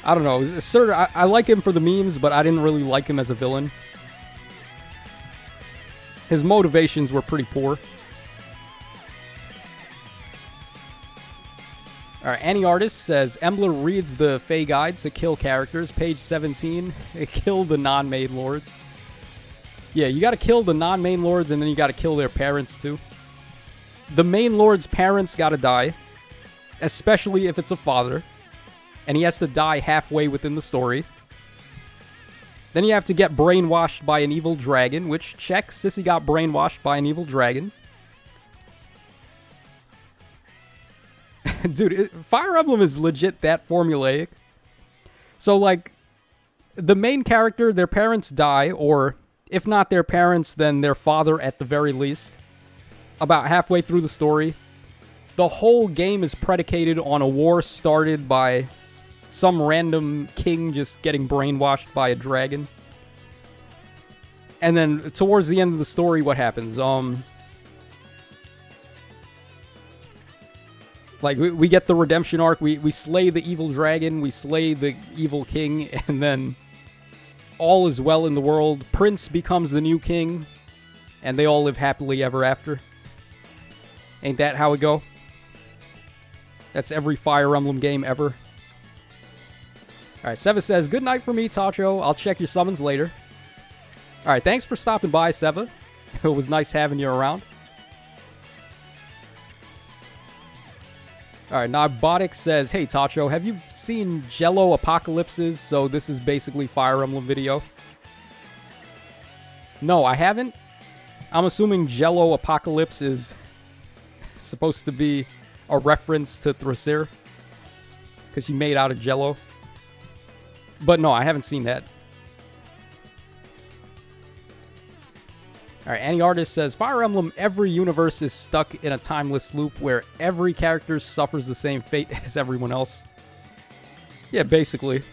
I don't know. Surtur, I like him for the memes, but I didn't really like him as a villain. His motivations were pretty poor. Alright, Annie Artist says, Emblem reads the Fey Guide to kill characters. Page 17. Kill the non-main lords. Yeah, you gotta kill the non-main lords, and then you gotta kill their parents, too. The main lord's parents gotta die. Especially if it's a father. And he has to die halfway within the story. Then you have to get brainwashed by an evil dragon, which, check, Sissy got brainwashed by an evil dragon. Dude, Fire Emblem is legit that formulaic. So, like, the main character, their parents die, or if not their parents, then their father at the very least. About halfway through the story. The whole game is predicated on a war started by some random king just getting brainwashed by a dragon. And then towards the end of the story, what happens? Like, we get the redemption arc, we slay the evil dragon, we slay the evil king, and then all is well in the world. Prince becomes the new king, and they all live happily ever after. Ain't that how it go? That's every Fire Emblem game ever. Alright, Seva says, good night for me, Tacho. I'll check your summons later. Alright, thanks for stopping by, Seva. It was nice having you around. Alright, Narbotic says, hey, Tacho, have you seen Jello Apocalypses? So this is basically Fire Emblem video. No, I haven't. I'm assuming Jello Apocalypse is supposed to be a reference to Thrasir. Because she made out of Jello. But no, I haven't seen that. Alright, Annie Artist says, Fire Emblem, every universe is stuck in a timeless loop where every character suffers the same fate as everyone else. Yeah, basically.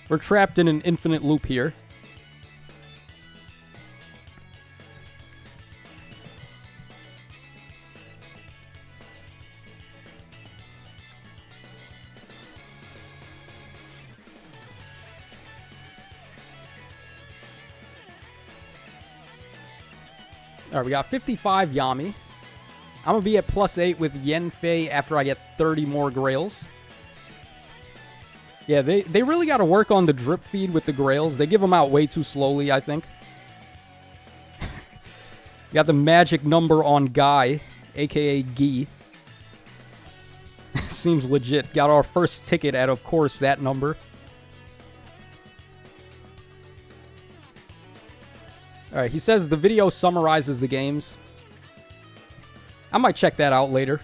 We're trapped in an infinite loop here. Alright, we got 55 Yami. I'm going to be at +8 with Yenfei after I get 30 more Grails. Yeah, they really got to work on the drip feed with the Grails. They give them out way too slowly, I think. Got the magic number on Guy, a.k.a. Guy. Seems legit. Got our first ticket at, of course, that number. Alright, he says the video summarizes the games. I might check that out later.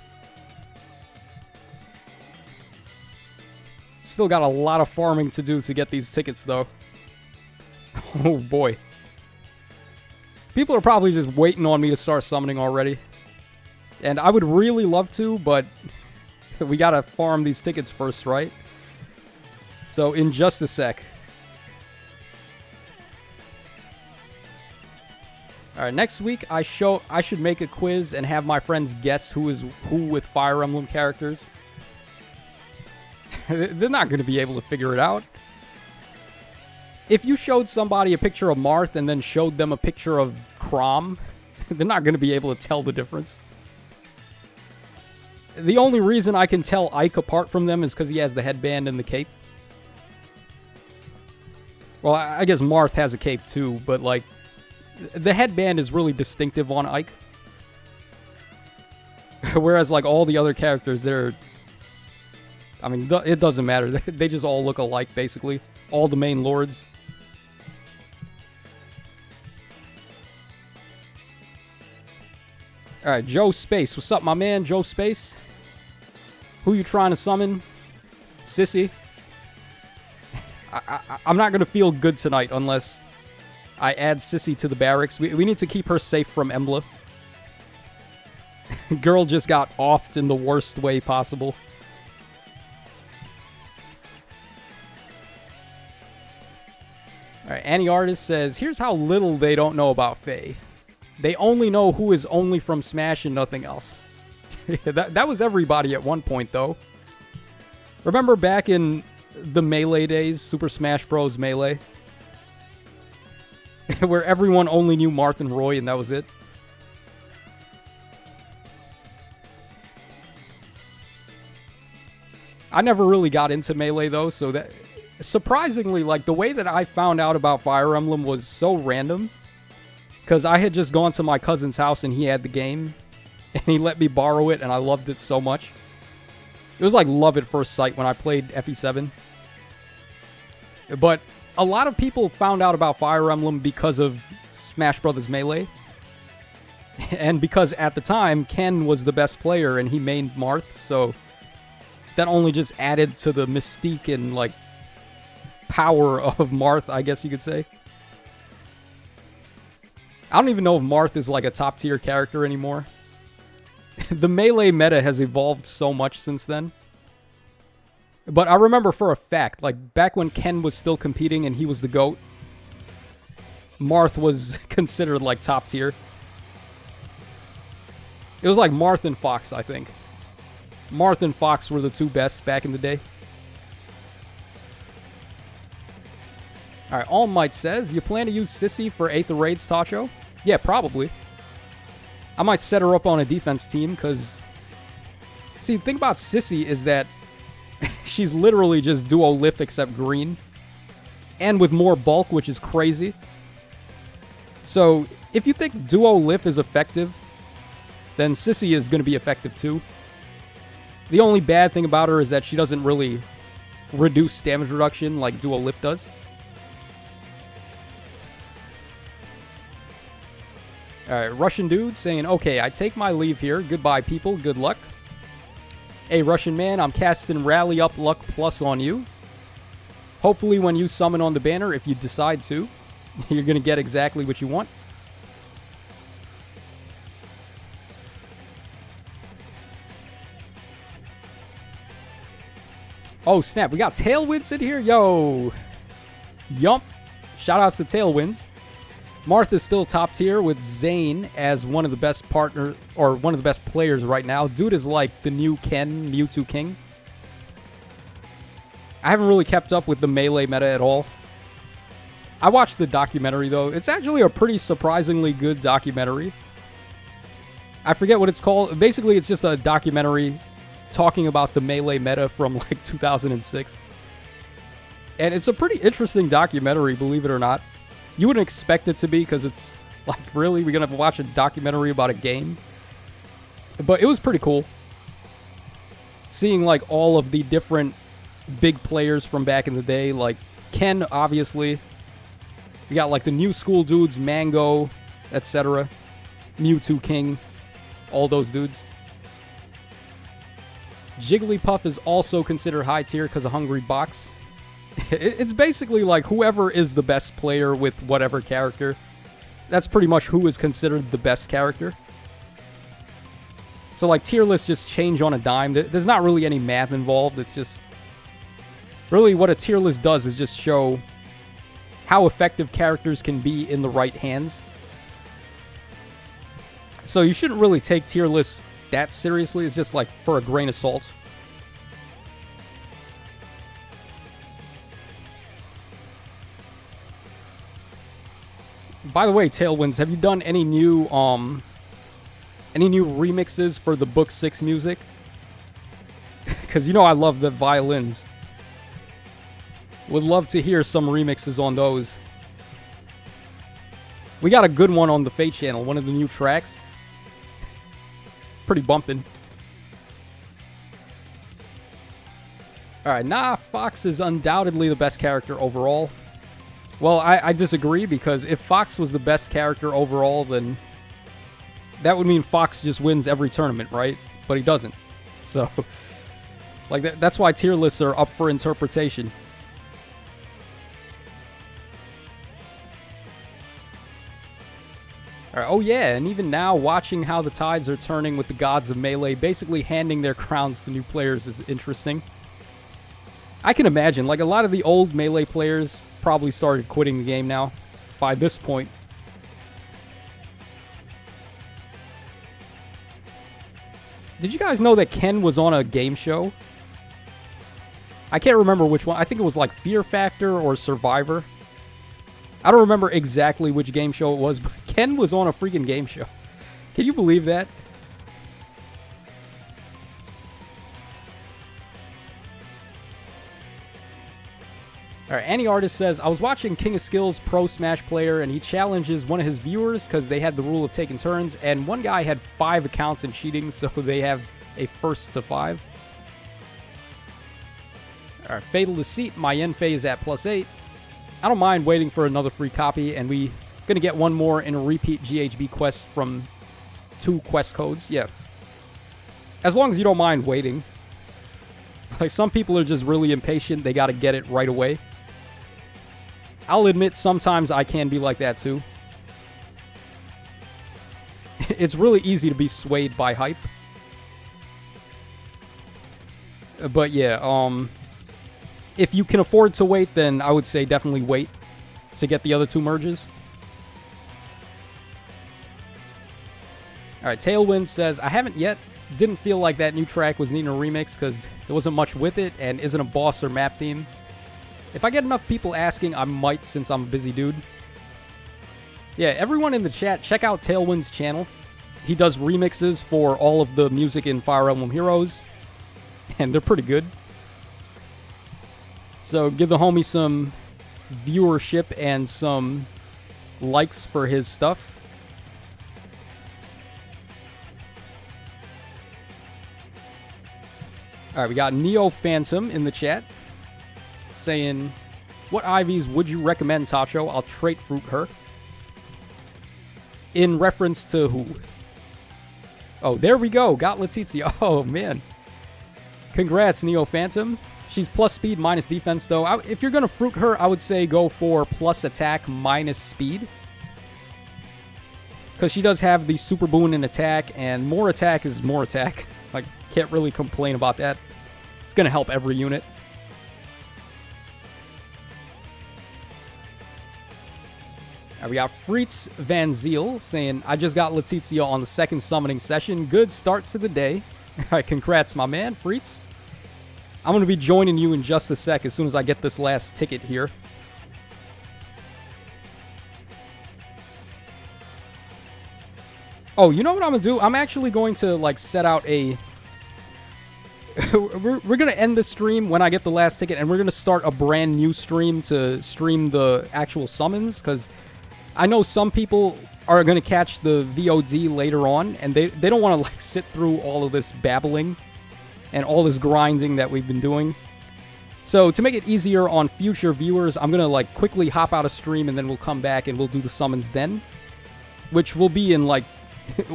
Still got a lot of farming to do to get these tickets, though. Oh, boy. People are probably just waiting on me to start summoning already. And I would really love to, but we gotta farm these tickets first, right? So, in just a sec. Alright, next week I should make a quiz and have my friends guess who is who with Fire Emblem characters. They're not going to be able to figure it out. If you showed somebody a picture of Marth and then showed them a picture of Chrom, they're not going to be able to tell the difference. The only reason I can tell Ike apart from them is because he has the headband and the cape. Well, I guess Marth has a cape too, but like, the headband is really distinctive on Ike. Whereas, like, all the other characters, they're... I mean, it doesn't matter. They just all look alike, basically. All the main lords. Alright, Joe Space. What's up, my man? Joe Space? Who you trying to summon? Sissy? I'm not going to feel good tonight unless I add Sissy to the barracks. We need to keep her safe from Emblem. Girl just got offed in the worst way possible. Alright, Annie Artist says, here's how little they don't know about Faye. They only know who is only from Smash and nothing else. that was everybody at one point, though. Remember back in the Melee days, Super Smash Bros. Melee? Where everyone only knew Marth and Roy and that was it? I never really got into Melee, though, so that... Surprisingly, like, the way that I found out about Fire Emblem was so random. Because I had just gone to my cousin's house and he had the game. And he let me borrow it and I loved it so much. It was like love at first sight when I played FE7. But a lot of people found out about Fire Emblem because of Smash Bros. Melee. And because at the time, Ken was the best player and he mained Marth, so... That only just added to the mystique and, like... power of Marth, I guess you could say. I don't even know if Marth is like a top tier character anymore. The Melee meta has evolved so much since then. But I remember for a fact, like back when Ken was still competing and he was the GOAT, Marth was considered like top tier. It was like Marth and Fox, I think. Marth and Fox were the two best back in the day. Alright, All Might says, you plan to use Sissy for Aether Raids, Tacho? Yeah, probably. I might set her up on a defense team, because... See, the thing about Sissy is that she's literally just Duo Lift except green. And with more bulk, which is crazy. So, if you think Duo Lift is effective, then Sissy is going to be effective too. The only bad thing about her is that she doesn't really reduce damage reduction like Duo Lift does. Alright, Russian dude saying, okay, I take my leave here. Goodbye, people. Good luck. Hey, Russian man, I'm casting Rally Up Luck Plus on you. Hopefully when you summon on the banner, if you decide to, you're going to get exactly what you want. Oh, snap. We got Tailwinds in here? Yo. Yump. Shoutouts to Tailwinds. Martha's still top tier with Zane as one of the best one of the best players right now. Dude is like the new Ken, Mewtwo King. I haven't really kept up with the Melee meta at all. I watched the documentary, though. It's actually a pretty surprisingly good documentary. I forget what it's called. Basically, it's just a documentary talking about the Melee meta from, like, 2006. And it's a pretty interesting documentary, believe it or not. You wouldn't expect it to be, because it's, like, really? We're going to watch a documentary about a game? But it was pretty cool. Seeing, like, all of the different big players from back in the day. Like, Ken, obviously. We got, like, the new school dudes, Mango, etc. Mewtwo King. All those dudes. Jigglypuff is also considered high tier because of Hungry Box. It's basically like whoever is the best player with whatever character. That's pretty much who is considered the best character. So like tier lists just change on a dime. There's not really any math involved. It's just... Really what a tier list does is just show how effective characters can be in the right hands. So you shouldn't really take tier lists that seriously. It's just like for a grain of salt. By the way, Tailwinds, have you done any new remixes for the Book 6 music? Because you know I love the violins. Would love to hear some remixes on those. We got a good one on the Fate channel, one of the new tracks. Pretty bumping. Alright, nah, Fox is undoubtedly the best character overall. Well, I disagree, because if Fox was the best character overall, then that would mean Fox just wins every tournament, right? But he doesn't. So, like, that's why tier lists are up for interpretation. Alright, oh yeah, and even now, watching how the tides are turning with the gods of Melee, basically handing their crowns to new players is interesting. I can imagine, like, a lot of the old Melee players probably started quitting the game now, by this point. Did you guys know that Ken was on a game show? I can't remember which one. I think it was like Fear Factor or Survivor. I don't remember exactly which game show it was, but Ken was on a freaking game show. Can you believe that? Alright, Annie Artist says, I was watching King of Skills Pro Smash player, and he challenges one of his viewers because they had the rule of taking turns, and one guy had 5 accounts and cheating, so they have a first to 5. Alright, Fatal Deceit, my Yenfei is at +8. I don't mind waiting for another free copy, and we gonna get one more in a repeat GHB quest from 2 quest codes. Yeah. As long as you don't mind waiting. Like, some people are just really impatient. They gotta get it right away. I'll admit sometimes I can be like that too. It's really easy to be swayed by hype. But yeah, if you can afford to wait, then I would say definitely wait to get the other 2 merges. Alright, Tailwind says, I haven't yet. Didn't feel like that new track was needing a remix because there wasn't much with it and isn't a boss or map theme. If I get enough people asking, I might, since I'm a busy dude. Yeah, everyone in the chat, check out Tailwind's channel. He does remixes for all of the music in Fire Emblem Heroes, and they're pretty good. So give the homie some viewership and some likes for his stuff. Alright, we got Neo Phantom in the chat saying, what IVs would you recommend, Tacho? I'll trait fruit her. In reference to who? Oh, there we go. Got Letizia. Oh, man. Congrats, Neo Phantom. She's plus speed, minus defense, though. If you're going to fruit her, I would say go for plus attack, minus speed. Because she does have the super boon in attack, and more attack is more attack. I can't really complain about that. It's going to help every unit. We got Fritz Van Ziel saying, I just got Letizia on the 2nd summoning session. Good start to the day. All right, congrats, my man, Fritz. I'm going to be joining you in just a sec as soon as I get this last ticket here. Oh, you know what I'm going to do? I'm actually going to, like, set out a... we're going to end the stream when I get the last ticket, and we're going to start a brand new stream to stream the actual summons, because I know some people are going to catch the VOD later on, and they don't want to, like, sit through all of this babbling and all this grinding that we've been doing. So to make it easier on future viewers, I'm going to, like, quickly hop out of stream, and then we'll come back and we'll do the summons then, which will be in, like,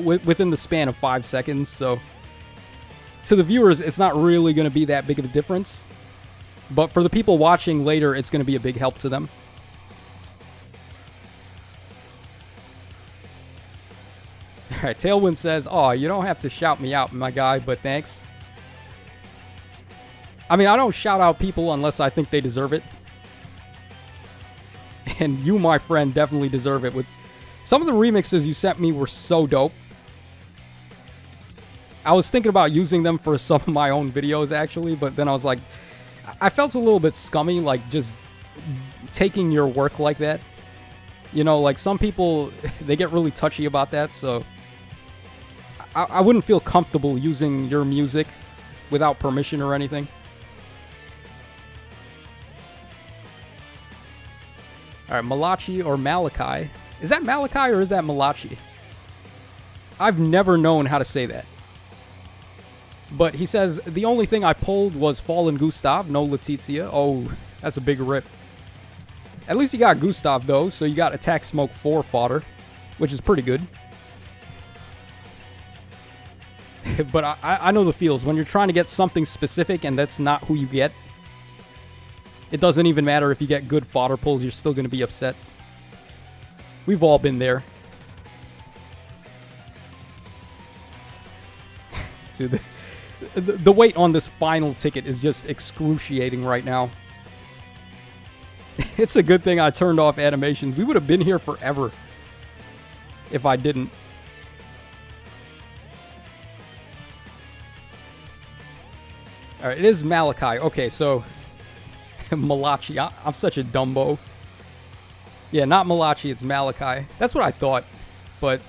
within the span of 5 seconds. So to the viewers, it's not really going to be that big of a difference, but for the people watching later, it's going to be a big help to them. Alright, Tailwind says, oh, you don't have to shout me out, my guy, but thanks. I mean, I don't shout out people unless I think they deserve it. And you, my friend, definitely deserve it. With some of the remixes you sent me were so dope. I was thinking about using them for some of my own videos, actually, but then I was like, I felt a little bit scummy, like, just taking your work like that. You know, like, some people, they get really touchy about that, so I wouldn't feel comfortable using your music without permission or anything. Alright, Malachi or Malachi. Is that Malachi or is that Malachi? I've never known how to say that. But he says, the only thing I pulled was Fallen Gustav, no Letizia. Oh, that's a big rip. At least you got Gustav, though, so you got Attack Smoke 4 fodder, which is pretty good. But I know the feels. When you're trying to get something specific and that's not who you get, it doesn't even matter if you get good fodder pulls, you're still going to be upset. We've all been there. Dude, the wait on this final ticket is just excruciating right now. It's a good thing I turned off animations. We would have been here forever if I didn't. Alright, it is Malachi. Okay, so Malachi. I'm such a dumbo. Yeah, not Malachi, it's Malachi. That's what I thought, but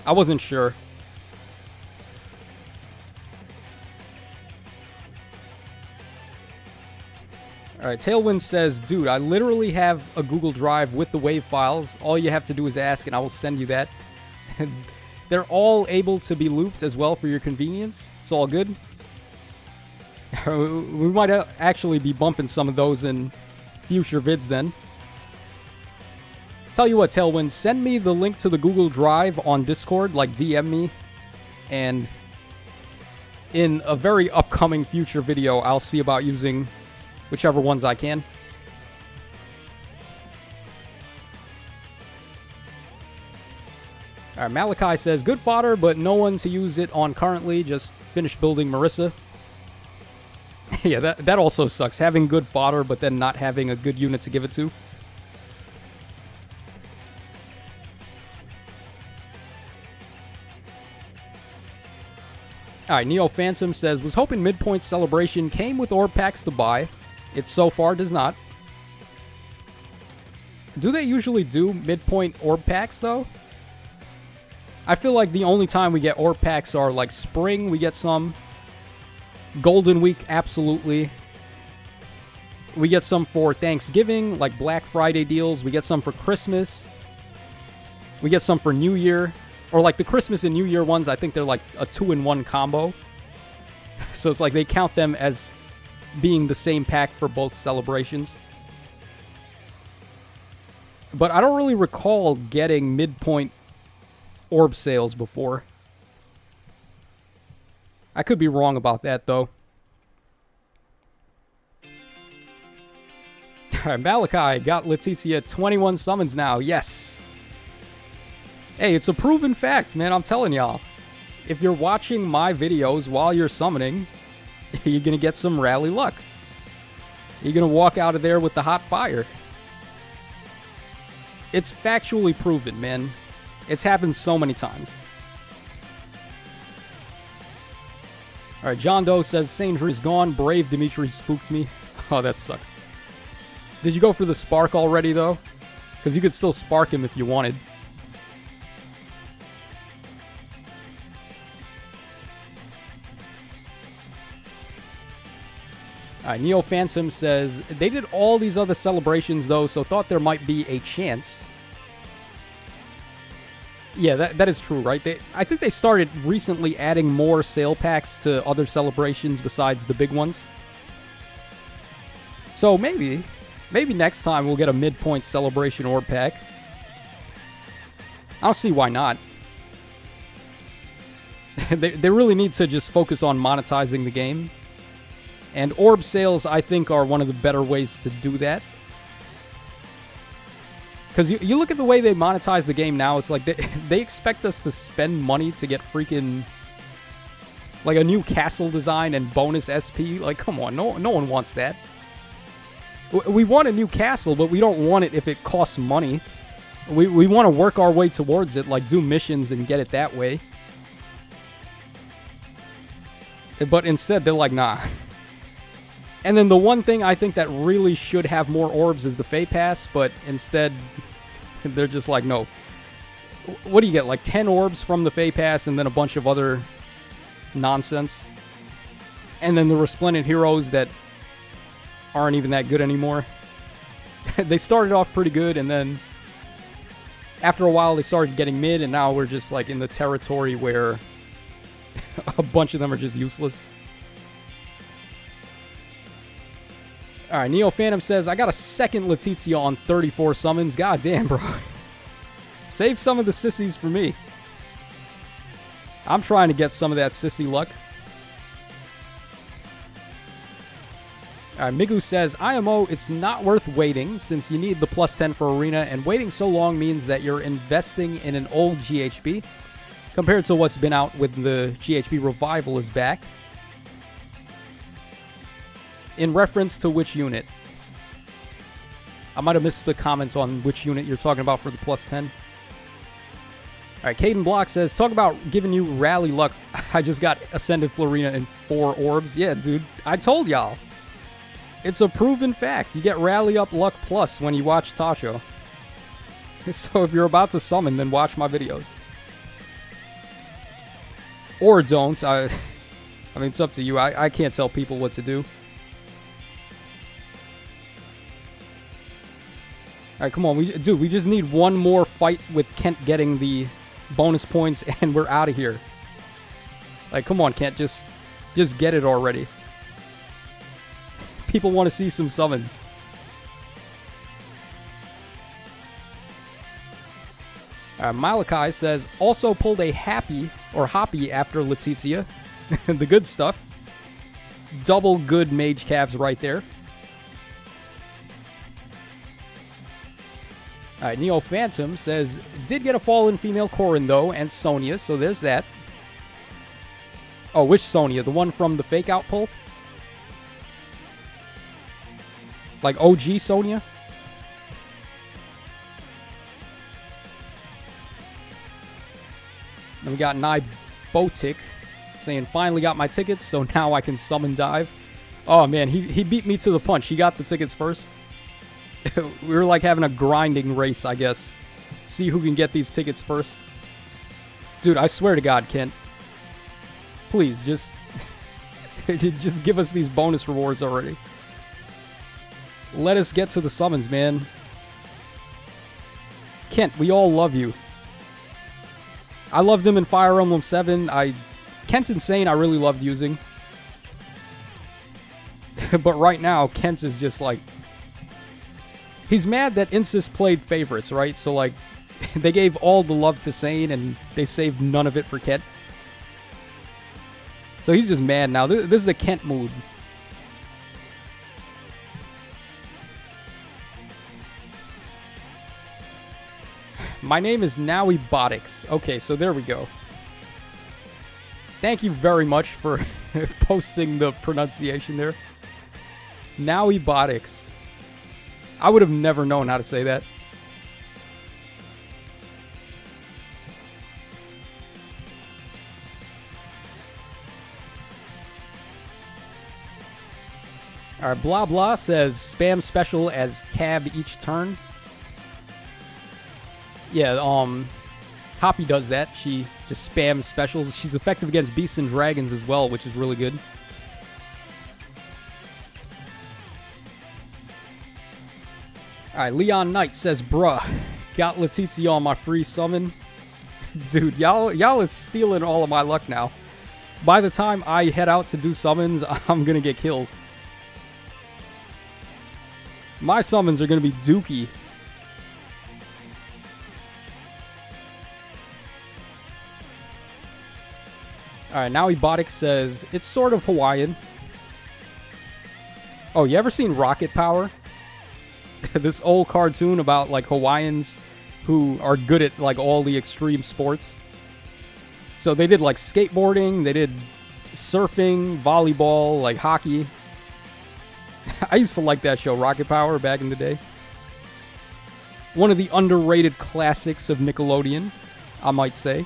I wasn't sure. Alright, Tailwind says, dude, I literally have a Google Drive with the WAV files. All you have to do is ask and I will send you that. They're all able to be looped as well for your convenience. It's all good. We might actually be bumping some of those in future vids then. Tell you what, Tailwind, send me the link to the Google Drive on Discord, like DM me, and in a very upcoming future video, I'll see about using whichever ones I can. Alright, Malachi says, good fodder, but no one to use it on currently. Just finished building Marissa. Yeah, that also sucks. Having good fodder, but then not having a good unit to give it to. Alright, Neo Phantom says, was hoping Midpoint Celebration came with orb packs to buy. It so far does not. Do they usually do Midpoint orb packs, though? I feel like the only time we get orb packs are, like, spring, we get some. Golden Week, absolutely. We get some for Thanksgiving, like Black Friday deals. We get some for Christmas. We get some for New Year. Or like the Christmas and New Year ones, I think they're like a 2-in-1 combo. So it's like they count them as being the same pack for both celebrations. But I don't really recall getting Midpoint orb sales before. I could be wrong about that, though. Alright, Malachi got Letizia 21 summons now. Yes. Hey, it's a proven fact, man. I'm telling y'all. If you're watching my videos while you're summoning, you're going to get some rally luck. You're going to walk out of there with the hot fire. It's factually proven, man. It's happened so many times. Alright, John Doe says, Sandry's gone. Brave Dimitri spooked me. Oh, that sucks. Did you go for the spark already, though? Because you could still spark him if you wanted. Neo Phantom says, they did all these other celebrations, though, so thought there might be a chance. Yeah, that is true, right? I think they started recently adding more sale packs to other celebrations besides the big ones. So maybe next time we'll get a Midpoint Celebration orb pack. I don't see why not. They really need to just focus on monetizing the game. And orb sales, I think, are one of the better ways to do that. Because you look at the way they monetize the game now, it's like they expect us to spend money to get freaking, like, a new castle design and bonus SP. Like, come on, no one wants that. We want a new castle, but we don't want it if it costs money. We want to work our way towards it, like do missions and get it that way. But instead, they're like, nah. And then the one thing I think that really should have more orbs is the Fey Pass, but instead, they're just like, no. What do you get, like 10 orbs from the Fey Pass and then a bunch of other nonsense? And then the Resplendent Heroes that aren't even that good anymore. They started off pretty good, and then after a while they started getting mid, and now we're just like in the territory where a bunch of them are just useless. Alright, Neo Phantom says, I got a second Letizia on 34 summons. God damn, bro. Save some of the sissies for me. I'm trying to get some of that sissy luck. Alright, Migu says, IMO, it's not worth waiting since you need the plus 10 for Arena, and waiting so long means that you're investing in an old GHB. compared to what's been out with the GHB Revival is back. In reference to which unit? I might have missed the comments on which unit you're talking about for the plus 10. Alright, Caden Block says, talk about giving you rally luck. I just got Ascended Florina and 4 orbs. Yeah, dude, I told y'all. It's a proven fact. You get rally up luck plus when you watch Tasho. So if you're about to summon, then watch my videos. Or don't. I mean, it's up to you. I can't tell people what to do. Alright, come on. We just need one more fight with Kent getting the bonus points, and we're out of here. Like, come on, Kent. Just get it already. People want to see some summons. Malachi says, also pulled a hoppy after Letizia. The good stuff. Double good mage calves right there. Alright, Neo Phantom says, did get a fallen female Corrin though, and Sonya, so there's that. Oh, which Sonya? The one from the fake out pull? Like OG Sonya? And we got Nye Botic saying, finally got my tickets, so now I can summon dive. Oh man, he beat me to the punch. He got the tickets first. We were like having a grinding race, I guess. See who can get these tickets first. Dude, I swear to God, Kent. Please, just give us these bonus rewards already. Let us get to the summons, man. Kent, we all love you. I loved him in Fire Emblem 7. Kent Insane I really loved using. But right now, Kent is just like... He's mad that Insys played favorites, right? So, like, they gave all the love to Sane, and they saved none of it for Kent. So he's just mad now. This is a Kent mood. My name is Nowy Botix. Okay, so there we go. Thank you very much for posting the pronunciation there. Nowy Botix. I would have never known how to say that. Alright, Blah Blah says spam special as cab each turn. Yeah, Hoppy does that. She just spams specials. She's effective against beasts and dragons as well, which is really good. Alright, Leon Knight says, bruh, got Letizia on my free summon. Dude, y'all is stealing all of my luck now. By the time I head out to do summons, I'm gonna get killed. My summons are gonna be dookie. Alright, now Ebotic says, it's sort of Hawaiian. Oh, you ever seen Rocket Power? This old cartoon about, like, Hawaiians who are good at, like, all the extreme sports. So they did, like, skateboarding, they did surfing, volleyball, like, hockey. I used to like that show, Rocket Power, back in the day. One of the underrated classics of Nickelodeon, I might say.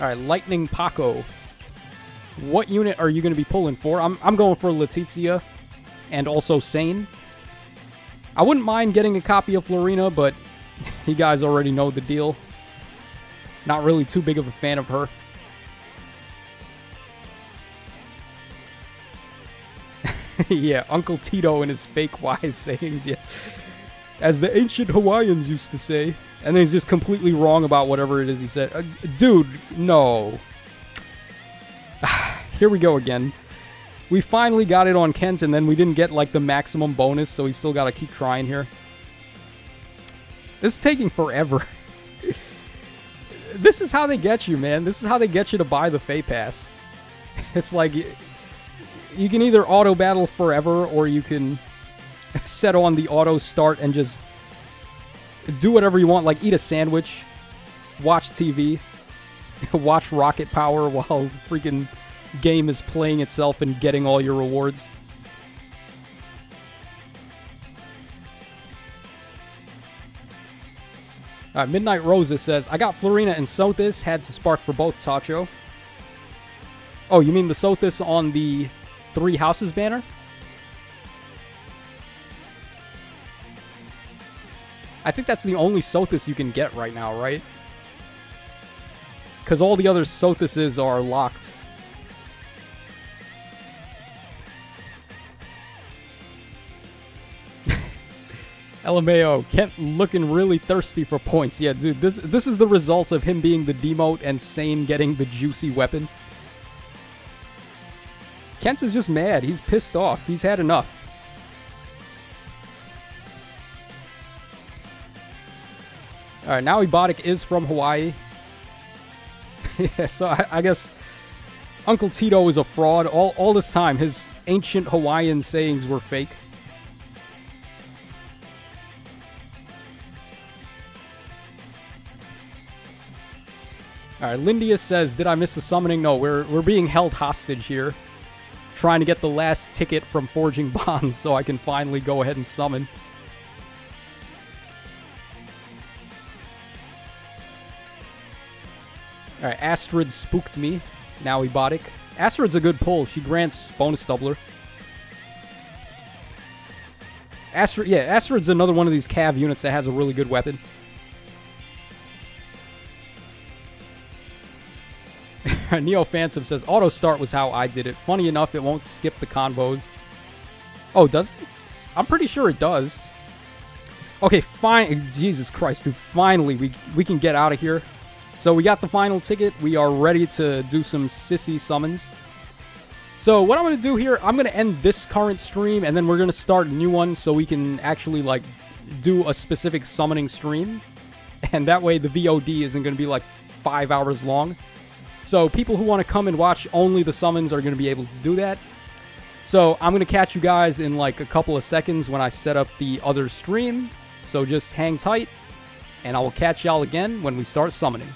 Alright, Lightning Paco. What unit are you going to be pulling for? I'm going for Letizia and also Sane. I wouldn't mind getting a copy of Florina, but you guys already know the deal. Not really too big of a fan of her. Yeah, Uncle Tito and his fake wise sayings, yeah. As the ancient Hawaiians used to say. And then he's just completely wrong about whatever it is he said. Dude, no. Here we go again. We finally got it on Kent, and then we didn't get, like, the maximum bonus, so we still gotta keep trying here. This is taking forever. This is how they get you, man. This is how they get you to buy the Fey Pass. It's like, you can either auto-battle forever, or you can set on the auto start and just do whatever you want, like eat a sandwich, watch TV, watch Rocket Power while freaking game is playing itself and getting all your rewards. Midnight Rosa says, I got Florina and Sothis, had to spark for both, Tacho. Oh, you mean the Sothis on the 3 Houses banner? I think that's the only Sothis you can get right now, right? Because all the other Sothises are locked. LMAO, Kent looking really thirsty for points. Yeah, dude, this is the result of him being the demote and Sane getting the juicy weapon. Kent is just mad. He's pissed off. He's had enough. Alright, now Ebotic is from Hawaii. Yeah, so I guess Uncle Tito is a fraud. All this time, his ancient Hawaiian sayings were fake. Alright, Lindia says, did I miss the summoning? No, we're being held hostage here. Trying to get the last ticket from Forging Bonds so I can finally go ahead and summon. Alright, Astrid spooked me. Now Ebotic. Astrid's a good pull. She grants bonus doubler. Astrid's another one of these Cav units that has a really good weapon. Neo Phantom says, auto start was how I did it. Funny enough, it won't skip the combos. Oh, does it? I'm pretty sure it does. Okay, fine. Jesus Christ, dude. Finally, we can get out of here. So we got the final ticket. We are ready to do some sissy summons. So what I'm going to do here, I'm going to end this current stream, and then we're going to start a new one so we can actually, like, do a specific summoning stream. And that way the VOD isn't going to be, like, 5 hours long. So people who want to come and watch only the summons are going to be able to do that. So I'm going to catch you guys in like a couple of seconds when I set up the other stream. So just hang tight, and I will catch y'all again when we start summoning.